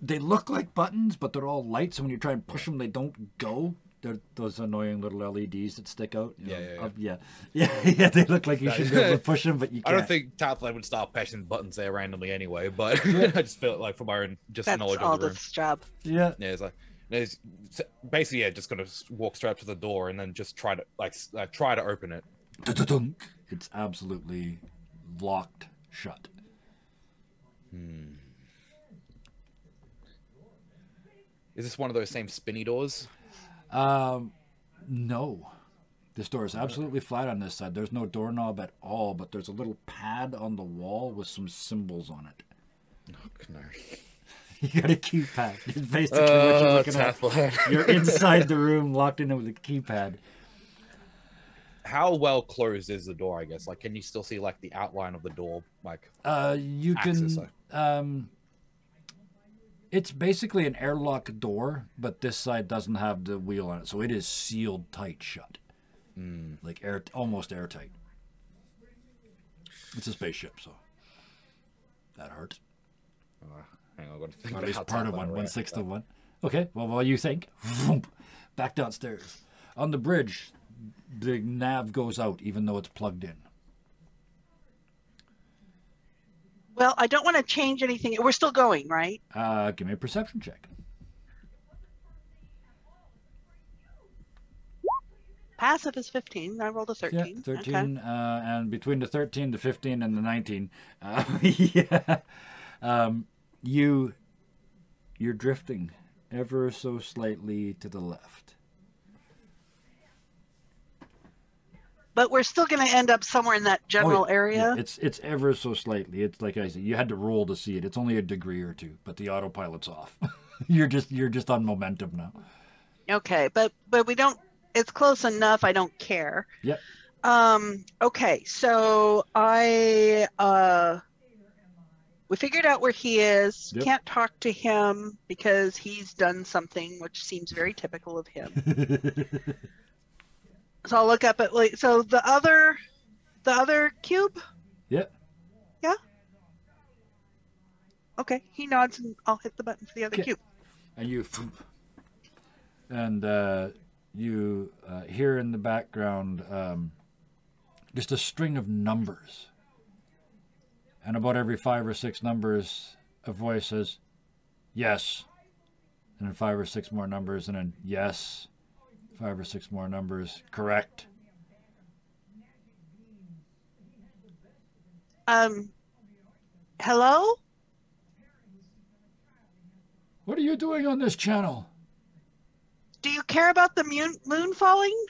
They look like buttons, but they're all lights. So when you try and push them, they don't go. They're those annoying little LEDs that stick out. Yeah. They look like you should be able to push them, but you can't. I don't think Tatlan would start pressing buttons there randomly anyway, but I just feel like from my own knowledge of the room. That's job. Yeah. Yeah, it's basically just gonna walk straight up to the door and then just try to open it. It's absolutely locked shut. Is this one of those same spinny doors? No. This door is absolutely flat on this side. There's no doorknob at all, but there's a little pad on the wall with some symbols on it. Oh, canary. You got a keypad. It's basically what you're looking at. You're inside the room, locked in with a keypad. How well closed is the door, I guess? Like, can you still see, like, the outline of the door? Like, you can... It's basically an airlock door, but this side doesn't have the wheel on it, so it is sealed tight shut. Like, almost airtight. It's a spaceship, so... That hurts. Hang on, I've got to think Or at least about part of one, 1/6 of one. Okay, well, while you think, back downstairs. On the bridge, the nav goes out, even though it's plugged in. Well, I don't want to change anything. We're still going, right? Give me a perception check. passive is 15. I rolled a Yeah, 13. 13. Okay. And between the 13, the 15, and the 19, yeah, you're drifting ever so slightly to the left. But we're still going to end up somewhere in that general area. Yeah, it's ever so slightly. It's like I said, you had to roll to see it. It's only a degree or two, but the autopilot's off. you're just on momentum now. Okay, but we don't. It's close enough. I don't care. Yep. Okay, so we figured out where he is. Yep. Can't talk to him because he's done something which seems very typical of him. So I'll look up at so the other cube. Yep. Yeah. Okay, he nods and I'll hit the button for the other Okay. cube. And you hear in the background just a string of numbers. And about every 5 or 6 numbers, a voice says, yes. And then 5 or 6 more numbers, and then yes. 5 or 6 more numbers, correct. Hello? What are you doing on this channel? Do you care about the moon falling?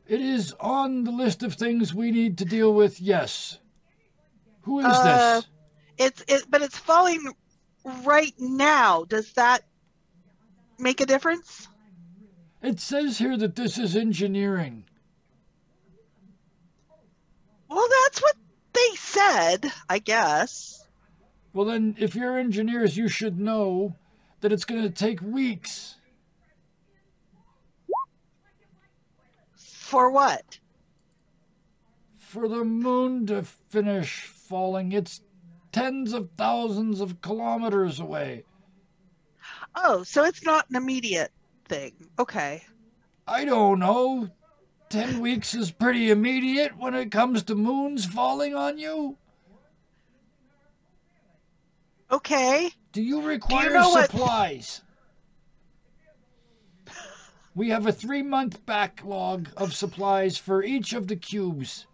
It is on the list of things we need to deal with, yes. Who is this? But it's falling right now. Does that make a difference? It says here that this is engineering. Well, that's what they said, I guess. Well, then, if you're engineers, you should know that it's going to take weeks. For what? For the moon to finish falling. It's tens of thousands of kilometers away. Oh, so it's not an immediate thing. Okay. I don't know. 10 weeks is pretty immediate when it comes to moons falling on you. Okay. Do you require supplies? We have a 3-month backlog of supplies for each of the cubes.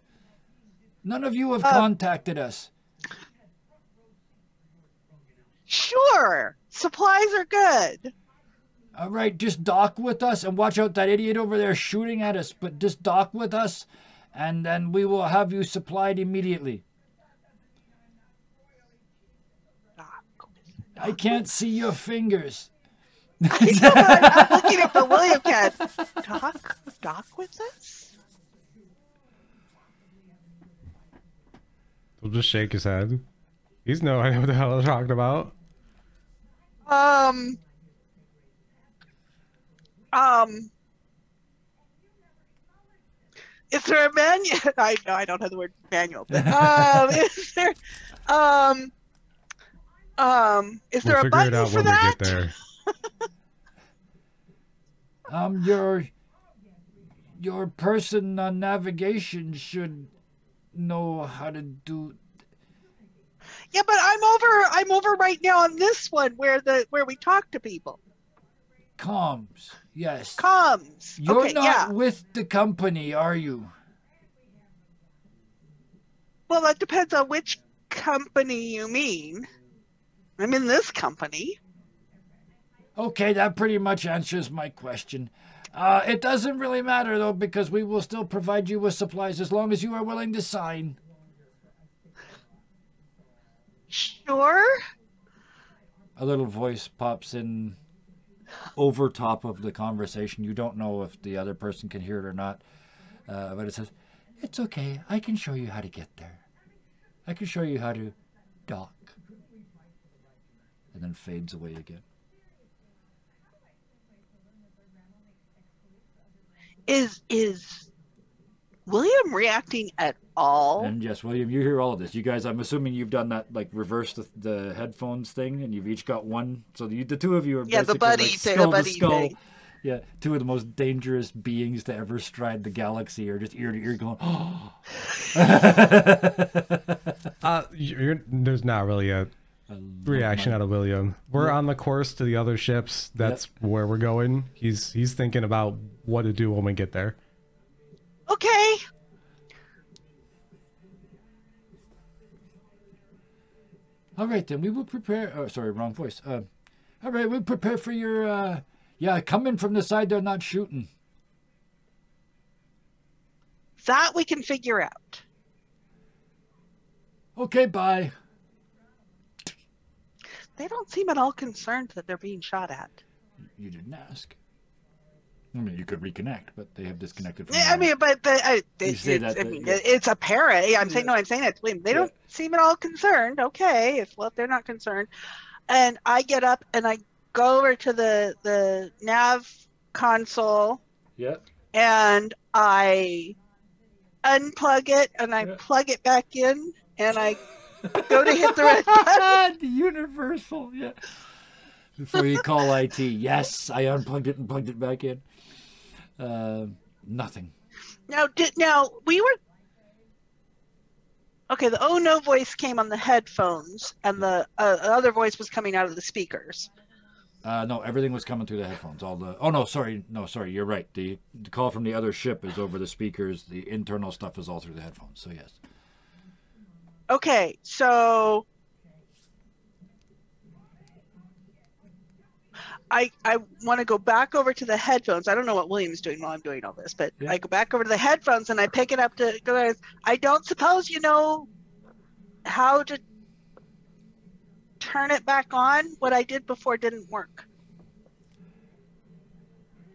None of you have contacted us. Sure. Supplies are good. All right, just dock with us and watch out that idiot over there shooting at us. But just dock with us and then we will have you supplied immediately. I can't see your fingers. I know, I'm looking at the William cat. Dock with us? He'll just shake his head. He's no idea what the hell they're talking about. Is there a manual? I know I don't have the word manual, but is there is there a button for that? We get there. Your person on navigation should know how to do. Yeah, but I'm over right now on this one where we talk to people. Comms, yes. Comms. You're okay, not yeah. with the company, are you? Well, that depends on which company you mean. I'm in this company. Okay, that pretty much answers my question. It doesn't really matter, though, because we will still provide you with supplies as long as you are willing to sign. Sure. A little voice pops in over top of the conversation. You don't know if the other person can hear it or not, but it says, "It's okay. I can show you how to get there. I can show you how to dock." And then fades away again. Is William reacting at all? And yes, William, you hear all of this. You guys, I'm assuming you've done that, like, reverse the headphones thing, and you've each got one. So the two of you are basically the buddy like thing, skull the buddy to skull. thing. Yeah, two of the most dangerous beings to ever stride the galaxy are just ear to ear going, oh. There's not really a reaction out of William. We're on the course to the other ships. That's where we're going. He's thinking about what to do when we get there. Okay. All right, then we will prepare. Oh, sorry, wrong voice. All right, we'll prepare for your. Yeah, come in from the side. They're not shooting. That we can figure out. Okay, bye. They don't seem at all concerned that they're being shot at. You didn't ask. I mean, you could reconnect, but they have disconnected from. Yeah, I mean, but it's apparent. Yeah, I'm saying it's William. They don't seem at all concerned. Okay, if they're not concerned, and I get up and I go over to the nav console. Yeah. And I unplug it and I plug it back in and I go to hit the red button. The universal, yeah. Before you call IT, yes, I unplugged it and plugged it back in. Nothing. Now we were okay. The oh no voice came on the headphones, and the other voice was coming out of the speakers. No, everything was coming through the headphones. Oh no, sorry, you're right. The call from the other ship is over the speakers. The internal stuff is all through the headphones. So yes. Okay, so I want to go back over to the headphones. I don't know what William's doing while I'm doing all this, but I go back over to the headphones and I pick it up to go. I don't suppose you know how to turn it back on. What I did before didn't work.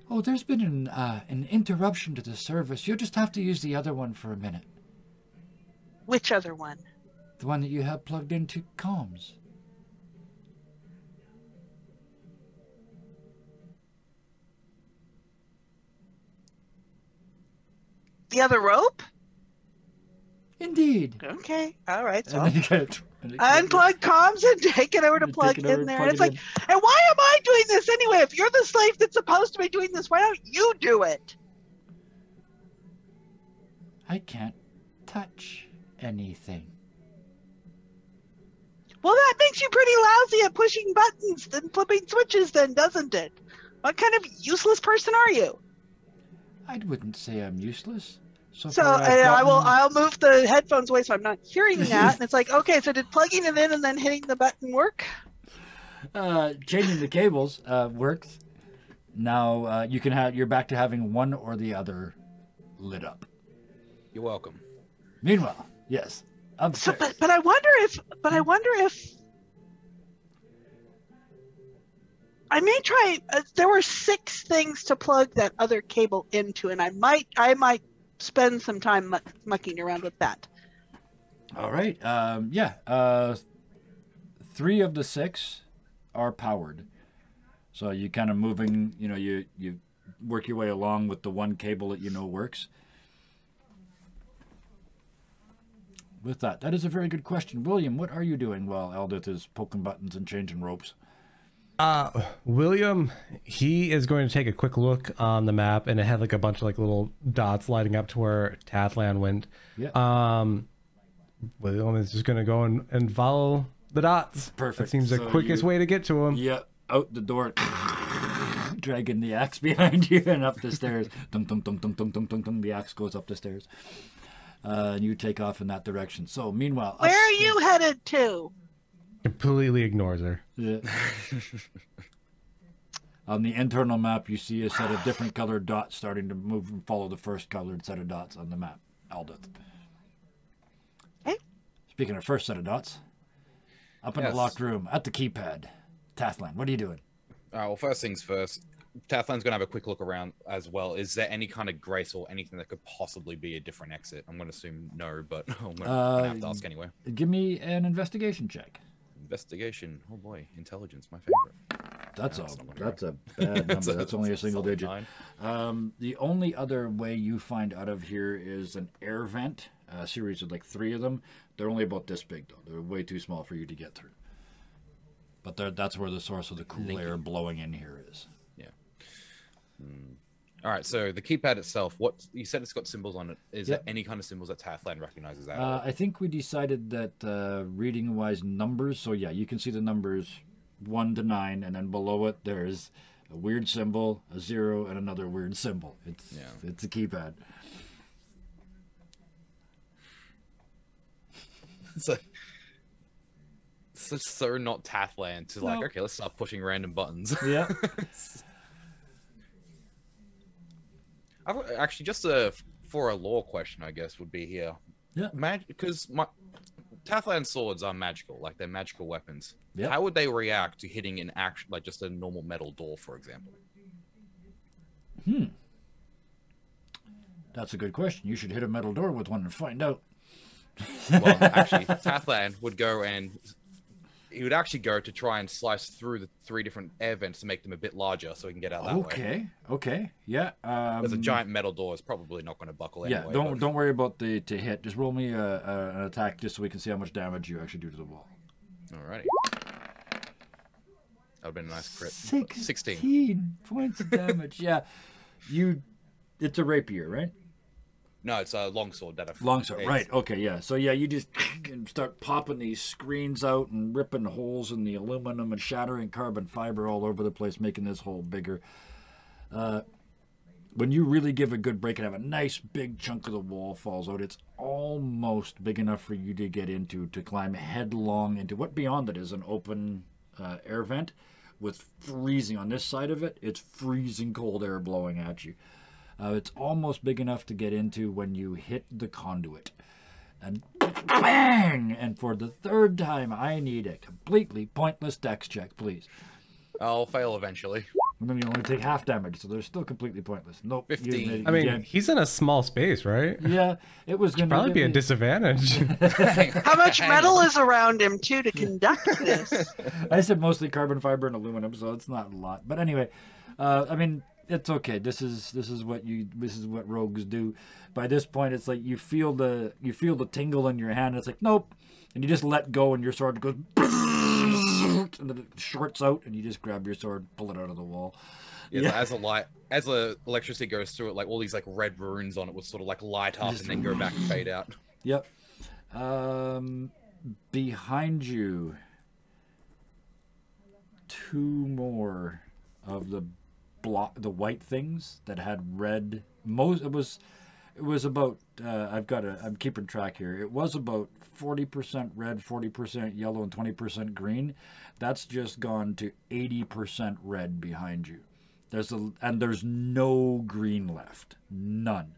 Oh, there's been an interruption to the service. You'll just have to use the other one for a minute. Which other one? The one that you have plugged into comms. The other rope? Indeed. Okay. All right. So unplug comms and take it over to plug in there. And it's like, and why am I doing this anyway? If you're the slave that's supposed to be doing this, why don't you do it? I can't touch anything. Well, that makes you pretty lousy at pushing buttons and flipping switches then, doesn't it? What kind of useless person are you? I wouldn't say I'm useless. So I'll move the headphones away so I'm not hearing that. And it's like, okay, so did plugging it in and then hitting the button work? Changing the cables works. Now you're back to having one or the other lit up. You're welcome. Meanwhile, yes. So, but I wonder if I may try. There were 6 things to plug that other cable into, and I might spend some time mucking around with that. All right. 3 of the 6 are powered, so you kind of moving. You work your way along with the one cable that works. With that is a very good question. William, what are you doing while Eldith is poking buttons and changing ropes? William, he is going to take a quick look on the map, and it had like a bunch of like little dots lighting up to where Tathland went. Yeah. William is just going to go and follow the dots. Perfect. That seems the quickest way to get to him. Yeah, out the door, dragging the axe behind you and up the stairs. Dum dum dum dum dum dum dum dum. The axe goes up the stairs, and you take off in that direction. So meanwhile, where are you headed to? Completely ignores her. Yeah. On the internal map, you see a set of different colored dots starting to move and follow the first colored set of dots on the map. Eldith. Okay. Speaking of first set of dots, up in the locked room at the keypad. Tathland, what are you doing? Well, first things first. Tathland's going to have a quick look around as well. Is there any kind of grace or anything that could possibly be a different exit? I'm going to assume no, but I'm going to have to ask anyway. Give me an investigation check. Investigation. Oh boy, intelligence, my favorite. That's a bad number. That's only a single digit. The only other way you find out of here is an air vent, a series of like 3 of them. They're only about this big though. They're way too small for you to get through. But that's where the source of the cool air blowing in here is. Yeah. All right, so the keypad itself, what you said it's got symbols on it. Is Yep. there any kind of symbols that Tathland recognizes that? I think we decided that reading-wise numbers. So yeah, you can see the numbers 1 to 9, and then below it there's a weird symbol, a 0, and another weird symbol. It's a keypad. It's like it's so not Tathland to like, okay, let's start pushing random buttons. Yeah. Actually, just for a lore question, I guess would be here. Yeah. Because Tathland swords are magical, like they're magical weapons. Yep. How would they react to hitting an action like just a normal metal door, for example? That's a good question. You should hit a metal door with one and find out. Well, actually, Tathland would go and he would actually go to try and slice through the 3 different air vents to make them a bit larger, so he can get out that way. Okay, yeah. There's a giant metal door. It's probably not going to buckle anyway. Yeah, don't worry about the to hit. Just roll me an attack just so we can see how much damage you actually do to the wall. Alrighty. That would have been a nice crit. 16 points of damage. Yeah, it's a rapier, right? No, it's a longsword that I've... Longsword, right. Okay, yeah. So, yeah, you just start popping these screens out and ripping holes in the aluminum and shattering carbon fiber all over the place, making this hole bigger. When you really give a good break and have a nice big chunk of the wall falls out, it's almost big enough for you to get into, to climb headlong into what beyond it is an open air vent with freezing on this side of it. It's freezing cold air blowing at you. It's almost big enough to get into when you hit the conduit. And bang! And for the 3rd time, I need a completely pointless dex check, please. I'll fail eventually. And then you only take half damage, so they're still completely pointless. Nope. 15. I mean, he's in a small space, right? Yeah, it was going to Probably be a disadvantage. How much metal is around him too to conduct this? I said mostly carbon fiber and aluminum, so it's not a lot. But anyway, I mean, it's okay. This is what rogues do. By this point, it's like you feel the tingle in your hand. It's like nope, and you just let go, and your sword goes, and then it shorts out, and you just grab your sword, pull it out of the wall. Yeah, as the electricity goes through it, like all these like red runes on it will sort of like light up and then go back and fade out. Yep. Behind you, 2 more of the white things that had red. It was about I'm keeping track here. It was about 40% red, 40% yellow, and 20% green. That's just gone to 80% red behind you. There's no green left. None.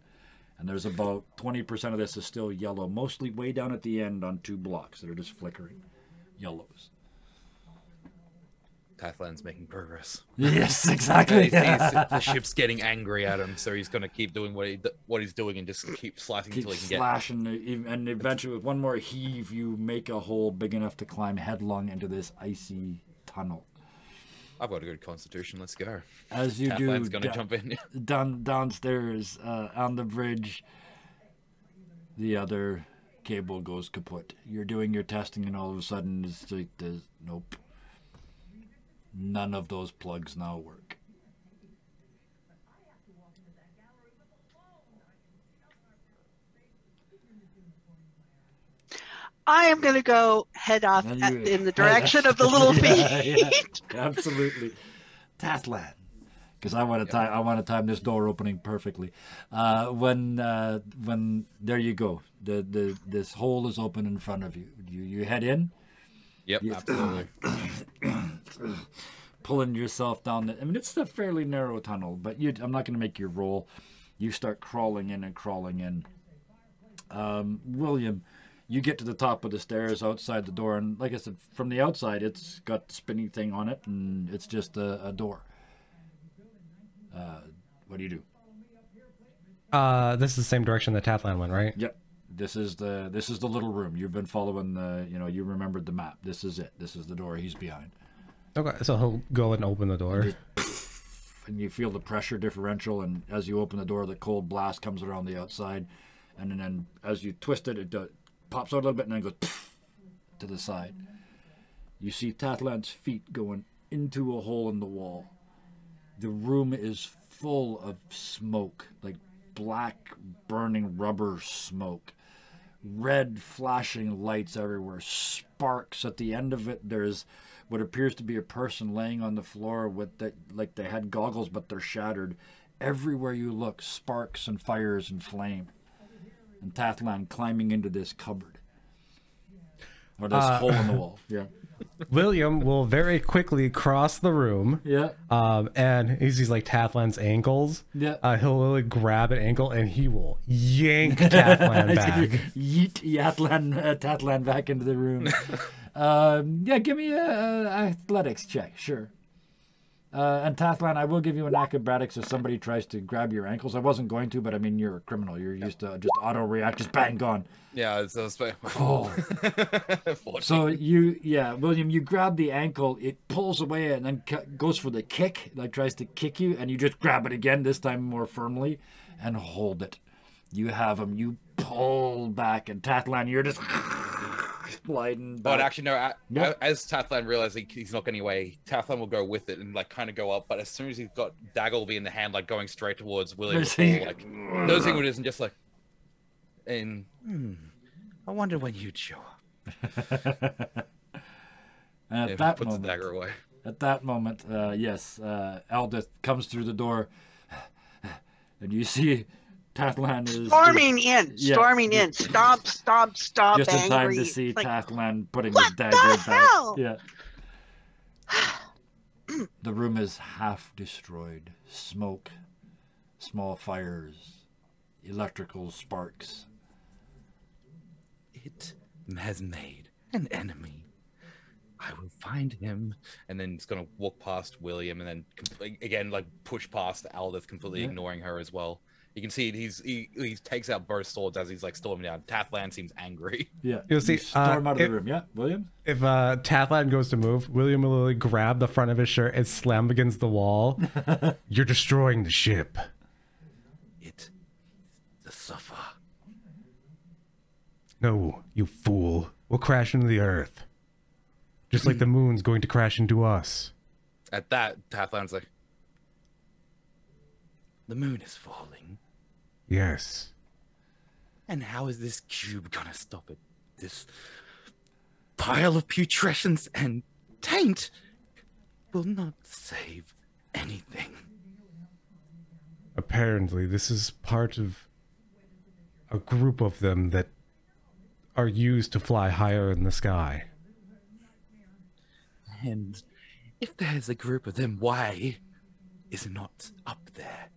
And there's about 20% of this is still yellow, mostly way down at the end on 2 blocks that are just flickering yellows. Tathland's making progress. Yes, exactly. The ship's getting angry at him, so he's going to keep doing what he's doing and just keep slicing until he can slashing, and eventually with one more heave, you make a hole big enough to climb headlong into this icy tunnel. I've got a good constitution. Let's go. As you Tathland's do, going to jump in. downstairs on the bridge, the other cable goes kaput. You're doing your testing, and all of a sudden, it's like nope. None of those plugs now work. I am going to go head off in the direction of the little feet. Yeah, absolutely. Tathland. Because I want to time this door opening perfectly. When there you go. This hole is open in front of you. You head in. Yep, absolutely. Pulling yourself down. I mean, it's a fairly narrow tunnel, but I'm not going to make you roll. You start crawling in and crawling in. William, you get to the top of the stairs outside the door, and like I said, from the outside, it's got the spinning thing on it, and it's just a door. What do you do? This is the same direction that Tathland went, right? Yep. This is the little room. You've been following you remembered the map. This is it. This is the door he's behind. Okay, so he'll go and open the door. And you feel the pressure differential, and as you open the door, the cold blast comes around the outside, and then as you twist it, it pops out a little bit and then goes to the side. You see Tathland's feet going into a hole in the wall. The room is full of smoke, like black burning rubber smoke. Red flashing lights everywhere, sparks. At the end of it, there's what appears to be a person laying on the floor with like they had goggles, but they're shattered. Everywhere you look, sparks and fires and flame. And Tathlan climbing into this cupboard. Or this hole in the wall. Yeah. William will very quickly cross the room. Yeah. And he sees like Tathlan's ankles. Yeah. He'll really grab an ankle and he will yank Tathlan back. Yeet Tathlan back into the room. Yeah, give me a athletics check, sure. And Tathlan, I will give you an acrobatics if somebody tries to grab your ankles. I wasn't going to, but I mean, you're a criminal. You're used to just auto react, just bang, gone. Yeah, it's Oh. So William, you grab the ankle, it pulls away and then goes for the kick, like tries to kick you, and you just grab it again, this time more firmly, and hold it. You have him. You pull back, and Tathlan, you're just sliding back. But actually, no. As Tathlan realizes he's not getting away, Tathlan will go with it and like kind of go up. But as soon as he's got Dagger will be in the hand, like going straight towards William, like noticing what it is, and just like, and I wonder when you'd show up. And at that puts moment, the dagger away. At that moment, yes, Aldith comes through the door, and you see Tathlan is storming in. Stop, just in angry. time to see like, Tathlan putting what his dagger the back. hell? Yeah. The room is half destroyed. Smoke, small fires, electrical sparks. It has made an enemy. I will find him, and then he's gonna walk past William, and then again like push past Aldith, completely ignoring her as well. You can see he takes out both swords as he's like storming down. Tathlan seems angry. Yeah, you'll see. Storm out of the room. Yeah, William. If Tathlan goes to move, William will literally grab the front of his shirt and slam against the wall. You're destroying the ship. The suffer. No, you fool. We'll crash into the earth. Just like the moon's going to crash into us. At that, Tathlan's like, the moon is falling. Yes. And how is this cube gonna stop it? This pile of putrescence and taint will not save anything. Apparently, this is part of a group of them that are used to fly higher in the sky. And if there's a group of them, why is it not up there?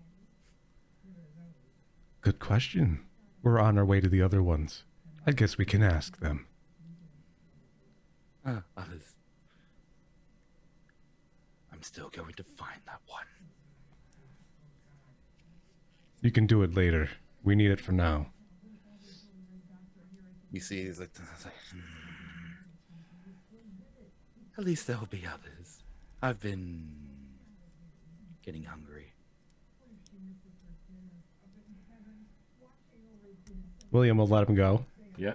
Good question. We're on our way to the other ones. I guess we can ask them. Others. I'm still going to find that one. You can do it later. We need it for now. You see, he's like at least there'll be others. I've been getting hungry. William will let him go. Yeah.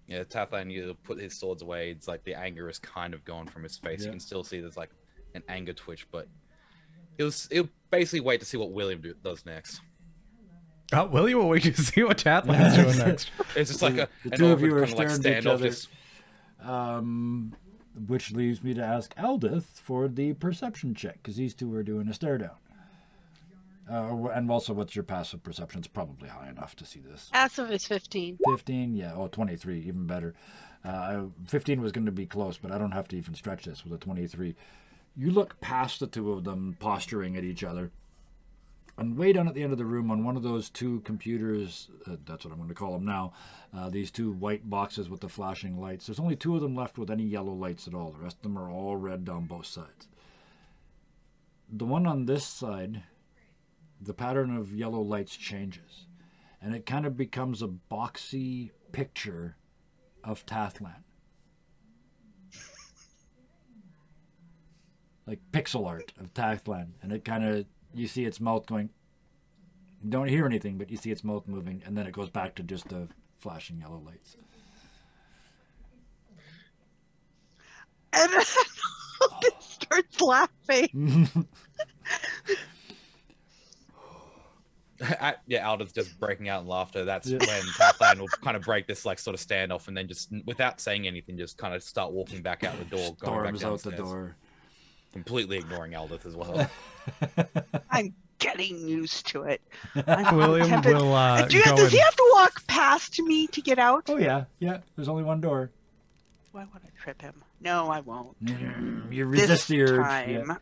Yeah, Tathlan, you put his swords away. It's like the anger is kind of gone from his face. Yeah. You can still see there's like an anger twitch, but he'll basically wait to see what William does next. Oh, William will wait to see what Tathlan's doing next. It's just like the an two of you awkward are kind of like staring at each other. standoff. Which leaves me to ask Aldith for the perception check, because these two are doing a stare down. And also, what's your passive perception? It's probably high enough to see this. Passive is 15. 15, yeah. Oh, 23, even better. 15 was going to be close, but I don't have to even stretch this with a 23. You look past the two of them posturing at each other, and way down at the end of the room on one of those two computers, that's what I'm going to call them now, these two white boxes with the flashing lights, there's only two of them left with any yellow lights at all. The rest of them are all red down both sides. The one on this side, the pattern of yellow lights changes, and it kind of becomes a boxy picture of Tathlan. Like pixel art of Tathlan, and it kind of, you see its mouth going, you don't hear anything, but you see its mouth moving, and then it goes back to just the flashing yellow lights. And then starts laughing. Yeah, Aldous just breaking out in laughter. That's when Tathlan will kind of break this like sort of standoff, and then just without saying anything, just kind of start walking back out the door, going back Storms out downstairs, the door. completely ignoring Aldous as well. I'm getting used to it. William tempted- will Does he have to walk past me to get out? Oh yeah, yeah. There's only one door. Why would I trip him? No, I won't. You resist the urge. Time. Yeah.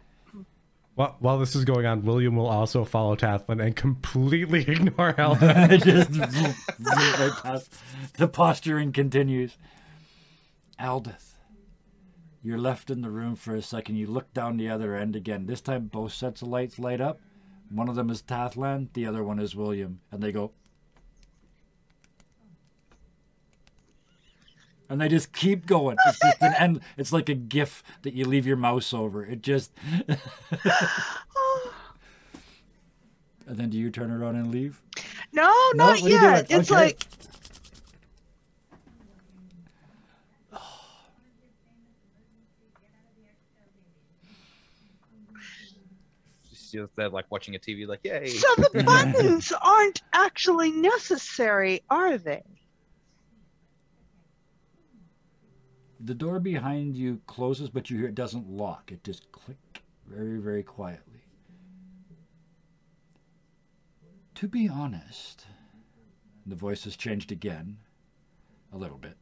While this is going on, William will also follow Tathlin and completely ignore Aldous. Just zoom right past. The posturing continues. Aldith, you're left in the room for a second. You look down the other end again. This time both sets of lights light up. One of them is Tathlan, the other one is William. And they go... And they just keep going. It's just an end. It's like a GIF that you leave your mouse over. It just... And then do you turn around and leave? No, not What are you doing? yet. It's Okay. like Just they're like watching a TV, like yay. so the buttons aren't actually necessary, are they? The door behind you closes, but you hear it doesn't lock. It just click very, very quietly. To be honest, the voice has changed again, a little bit.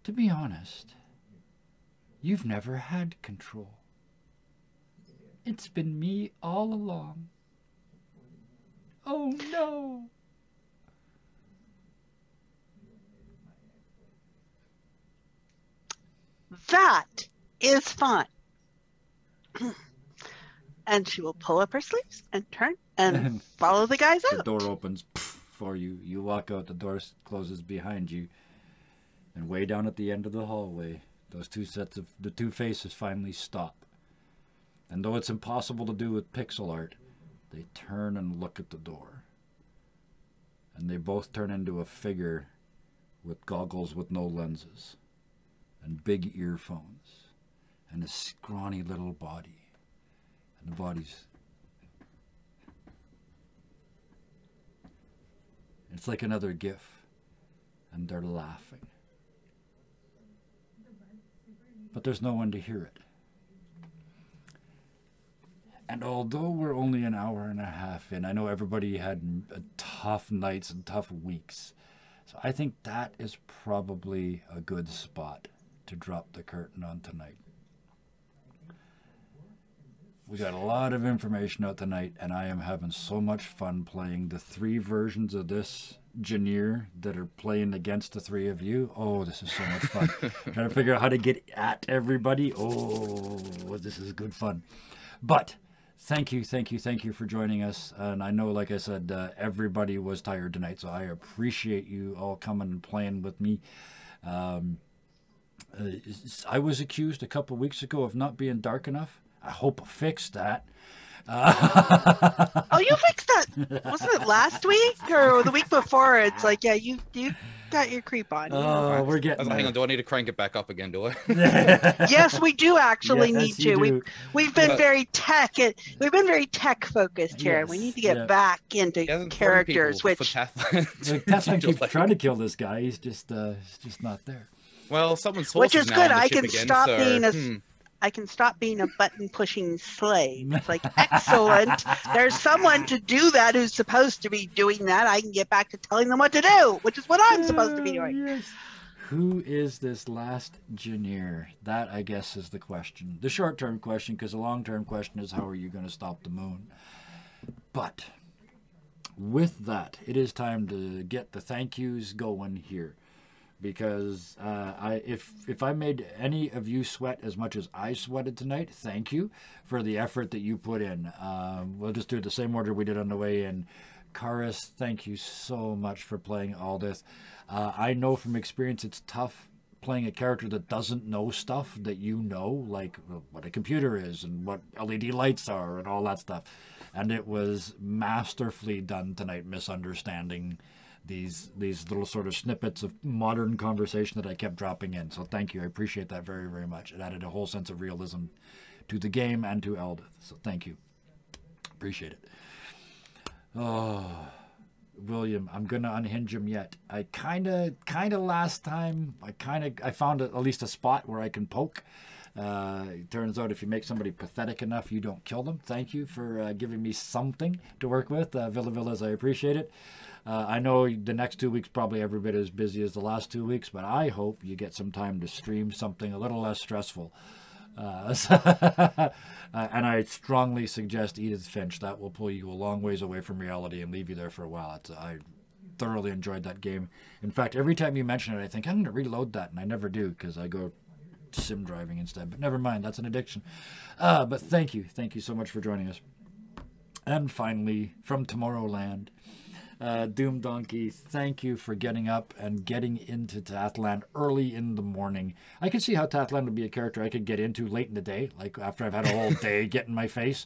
To be honest, you've never had control. It's been me all along. Oh no! That is fun. And she will pull up her sleeves and turn and follow the guys The out. door opens for you. You walk out, the door closes behind you. And way down at the end of the hallway, the two faces finally stop. And though it's impossible to do with pixel art, they turn and look at the door. And they both turn into a figure with goggles with no lenses and big earphones and a scrawny little body. And the body's... It's like another GIF. And they're laughing. But there's no one to hear it. And although we're only an hour and a half in, I know everybody had tough nights and tough weeks. So I think that is probably a good spot to drop the curtain on tonight. We got a lot of information out tonight, and I am having so much fun playing the 3 versions of this Janir that are playing against the 3 of you. Oh, this is so much fun. Trying to figure out how to get at everybody. Oh, this is good fun. But thank you for joining us. And I know, like I said, everybody was tired tonight, so I appreciate you all coming and playing with me. I was accused a couple weeks ago of not being dark enough. I hope I fixed that. Oh, you fixed that. Wasn't it last week or the week before? It's like, yeah, you got your creep on. Oh, we're I getting was like, hang there. on, do I need to crank it back up again, do I? Yes, we do actually Yes, need you to. do. We've been But- very tech focused here. We Yes, need to get yeah. back into He hasn't characters, thrown people which for Tathlan. Like, Tathlan keeps trying to kill this guy. He's just not there. Well, someone's Which horse is now good. on the I ship can again, stop so, being I can stop being a button pushing slave. It's like, excellent. There's someone to do that who's supposed to be doing that. I can get back to telling them what to do, which is what I'm supposed to be doing. Yes. Who is this last Janir? That, I guess, is the question. The short-term question, because the long-term question is how are you going to stop the moon? But with that, it is time to get the thank yous going here. Because if I made any of you sweat as much as I sweated tonight, thank you for the effort that you put in. We'll just do it the same order we did on the way in. Karis, thank you so much for playing all this. I know from experience it's tough playing a character that doesn't know stuff that you know, like what a computer is and what LED lights are and all that stuff. And it was masterfully done tonight, misunderstanding these little sort of snippets of modern conversation that I kept dropping in. So thank you. I appreciate that very, very much. It added a whole sense of realism to the game and to Eldith. So thank you. Appreciate it. Oh, William, I'm gonna unhinge him yet. I kind of last time, I found at least a spot where I can poke. It turns out if you make somebody pathetic enough, you don't kill them. Thank you for giving me something to work with. Villas, I appreciate it. I know the next 2 weeks probably every bit as busy as the last 2 weeks, but I hope you get some time to stream something a little less stressful. And I strongly suggest Edith Finch. That will pull you a long ways away from reality and leave you there for a while. I thoroughly enjoyed that game. In fact, every time you mention it, I think I'm going to reload that, and I never do because I go sim driving instead. But never mind, that's an addiction. But thank you so much for joining us. And finally, from Tomorrowland, Doom Donkey, thank you for getting up and getting into Tathland early in the morning. I could see how Tathland would be a character I could get into late in the day, like after I've had a whole day get in my face.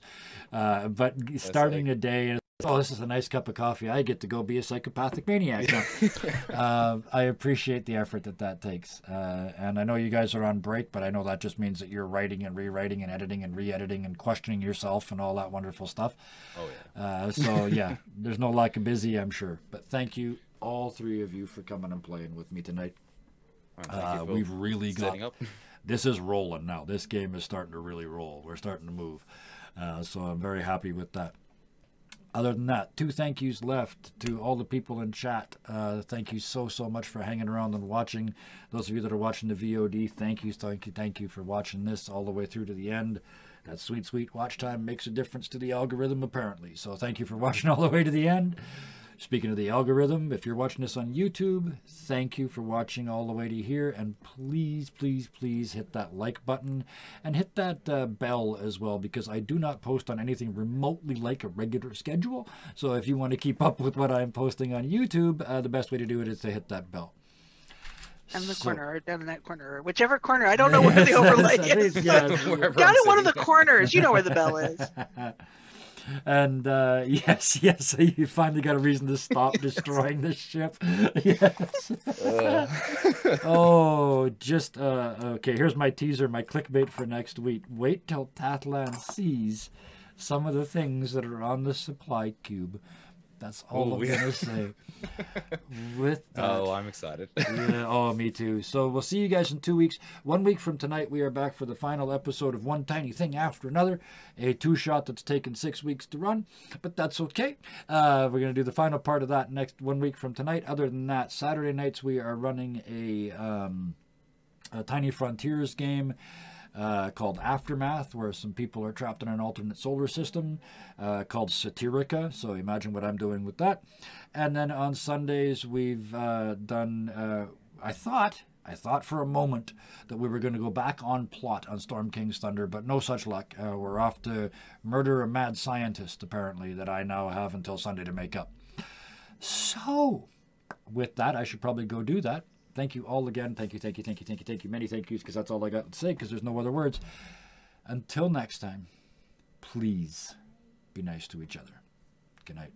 But starting a day, oh, this is a nice cup of coffee. I get to go be a psychopathic maniac now. I appreciate the effort that takes. And I know you guys are on break, but I know that just means that you're writing and rewriting and editing and re-editing and questioning yourself and all that wonderful stuff. Oh, yeah. So, yeah, there's no lack of busy, I'm sure. But thank you, all three of you, for coming and playing with me tonight. We've really got... This is rolling now. This game is starting to really roll. We're starting to move. So I'm very happy with that. Other than that, 2 thank yous left to all the people in chat. Thank you so much for hanging around and watching. Those of you that are watching the VOD, thank you for watching this all the way through to the end. That sweet watch time makes a difference to the algorithm, apparently. So thank you for watching all the way to the end. Speaking of the algorithm, if you're watching this on YouTube, thank you for watching all the way to here. And please hit that like button and hit that bell as well, because I do not post on anything remotely like a regular schedule. So if you want to keep up with what I'm posting on YouTube, the best way to do it is to hit that bell. And the corner, or down in that corner, or whichever corner. I don't know where the overlay is. Got in one of the corners. You know where the bell is. And yes, you finally got a reason to stop destroying this ship. Yes. Oh, just okay. Here's my teaser, my clickbait for next week. Wait till Tathland sees some of the things that are on the supply cube. That's all I'm gonna say. With that, I'm excited. Yeah, oh, me too. So we'll see you guys in 2 weeks. 1 week from tonight, we are back for the final episode of One Tiny Thing After Another, a 2-shot that's taken 6 weeks to run, but that's okay. We're gonna do the final part of that next 1 week from tonight. Other than that, Saturday nights we are running a Tiny Frontiers game. Called Aftermath, where some people are trapped in an alternate solar system, called Satirica. So imagine what I'm doing with that. And then on Sundays we've done. I thought for a moment that we were going to go back on plot on Storm King's Thunder, but no such luck. We're off to murder a mad scientist, apparently, that I now have until Sunday to make up. So with that, I should probably go do that. Thank you all again. Thank you. Many thank yous, because that's all I got to say, because there's no other words. Until next time, please be nice to each other. Good night.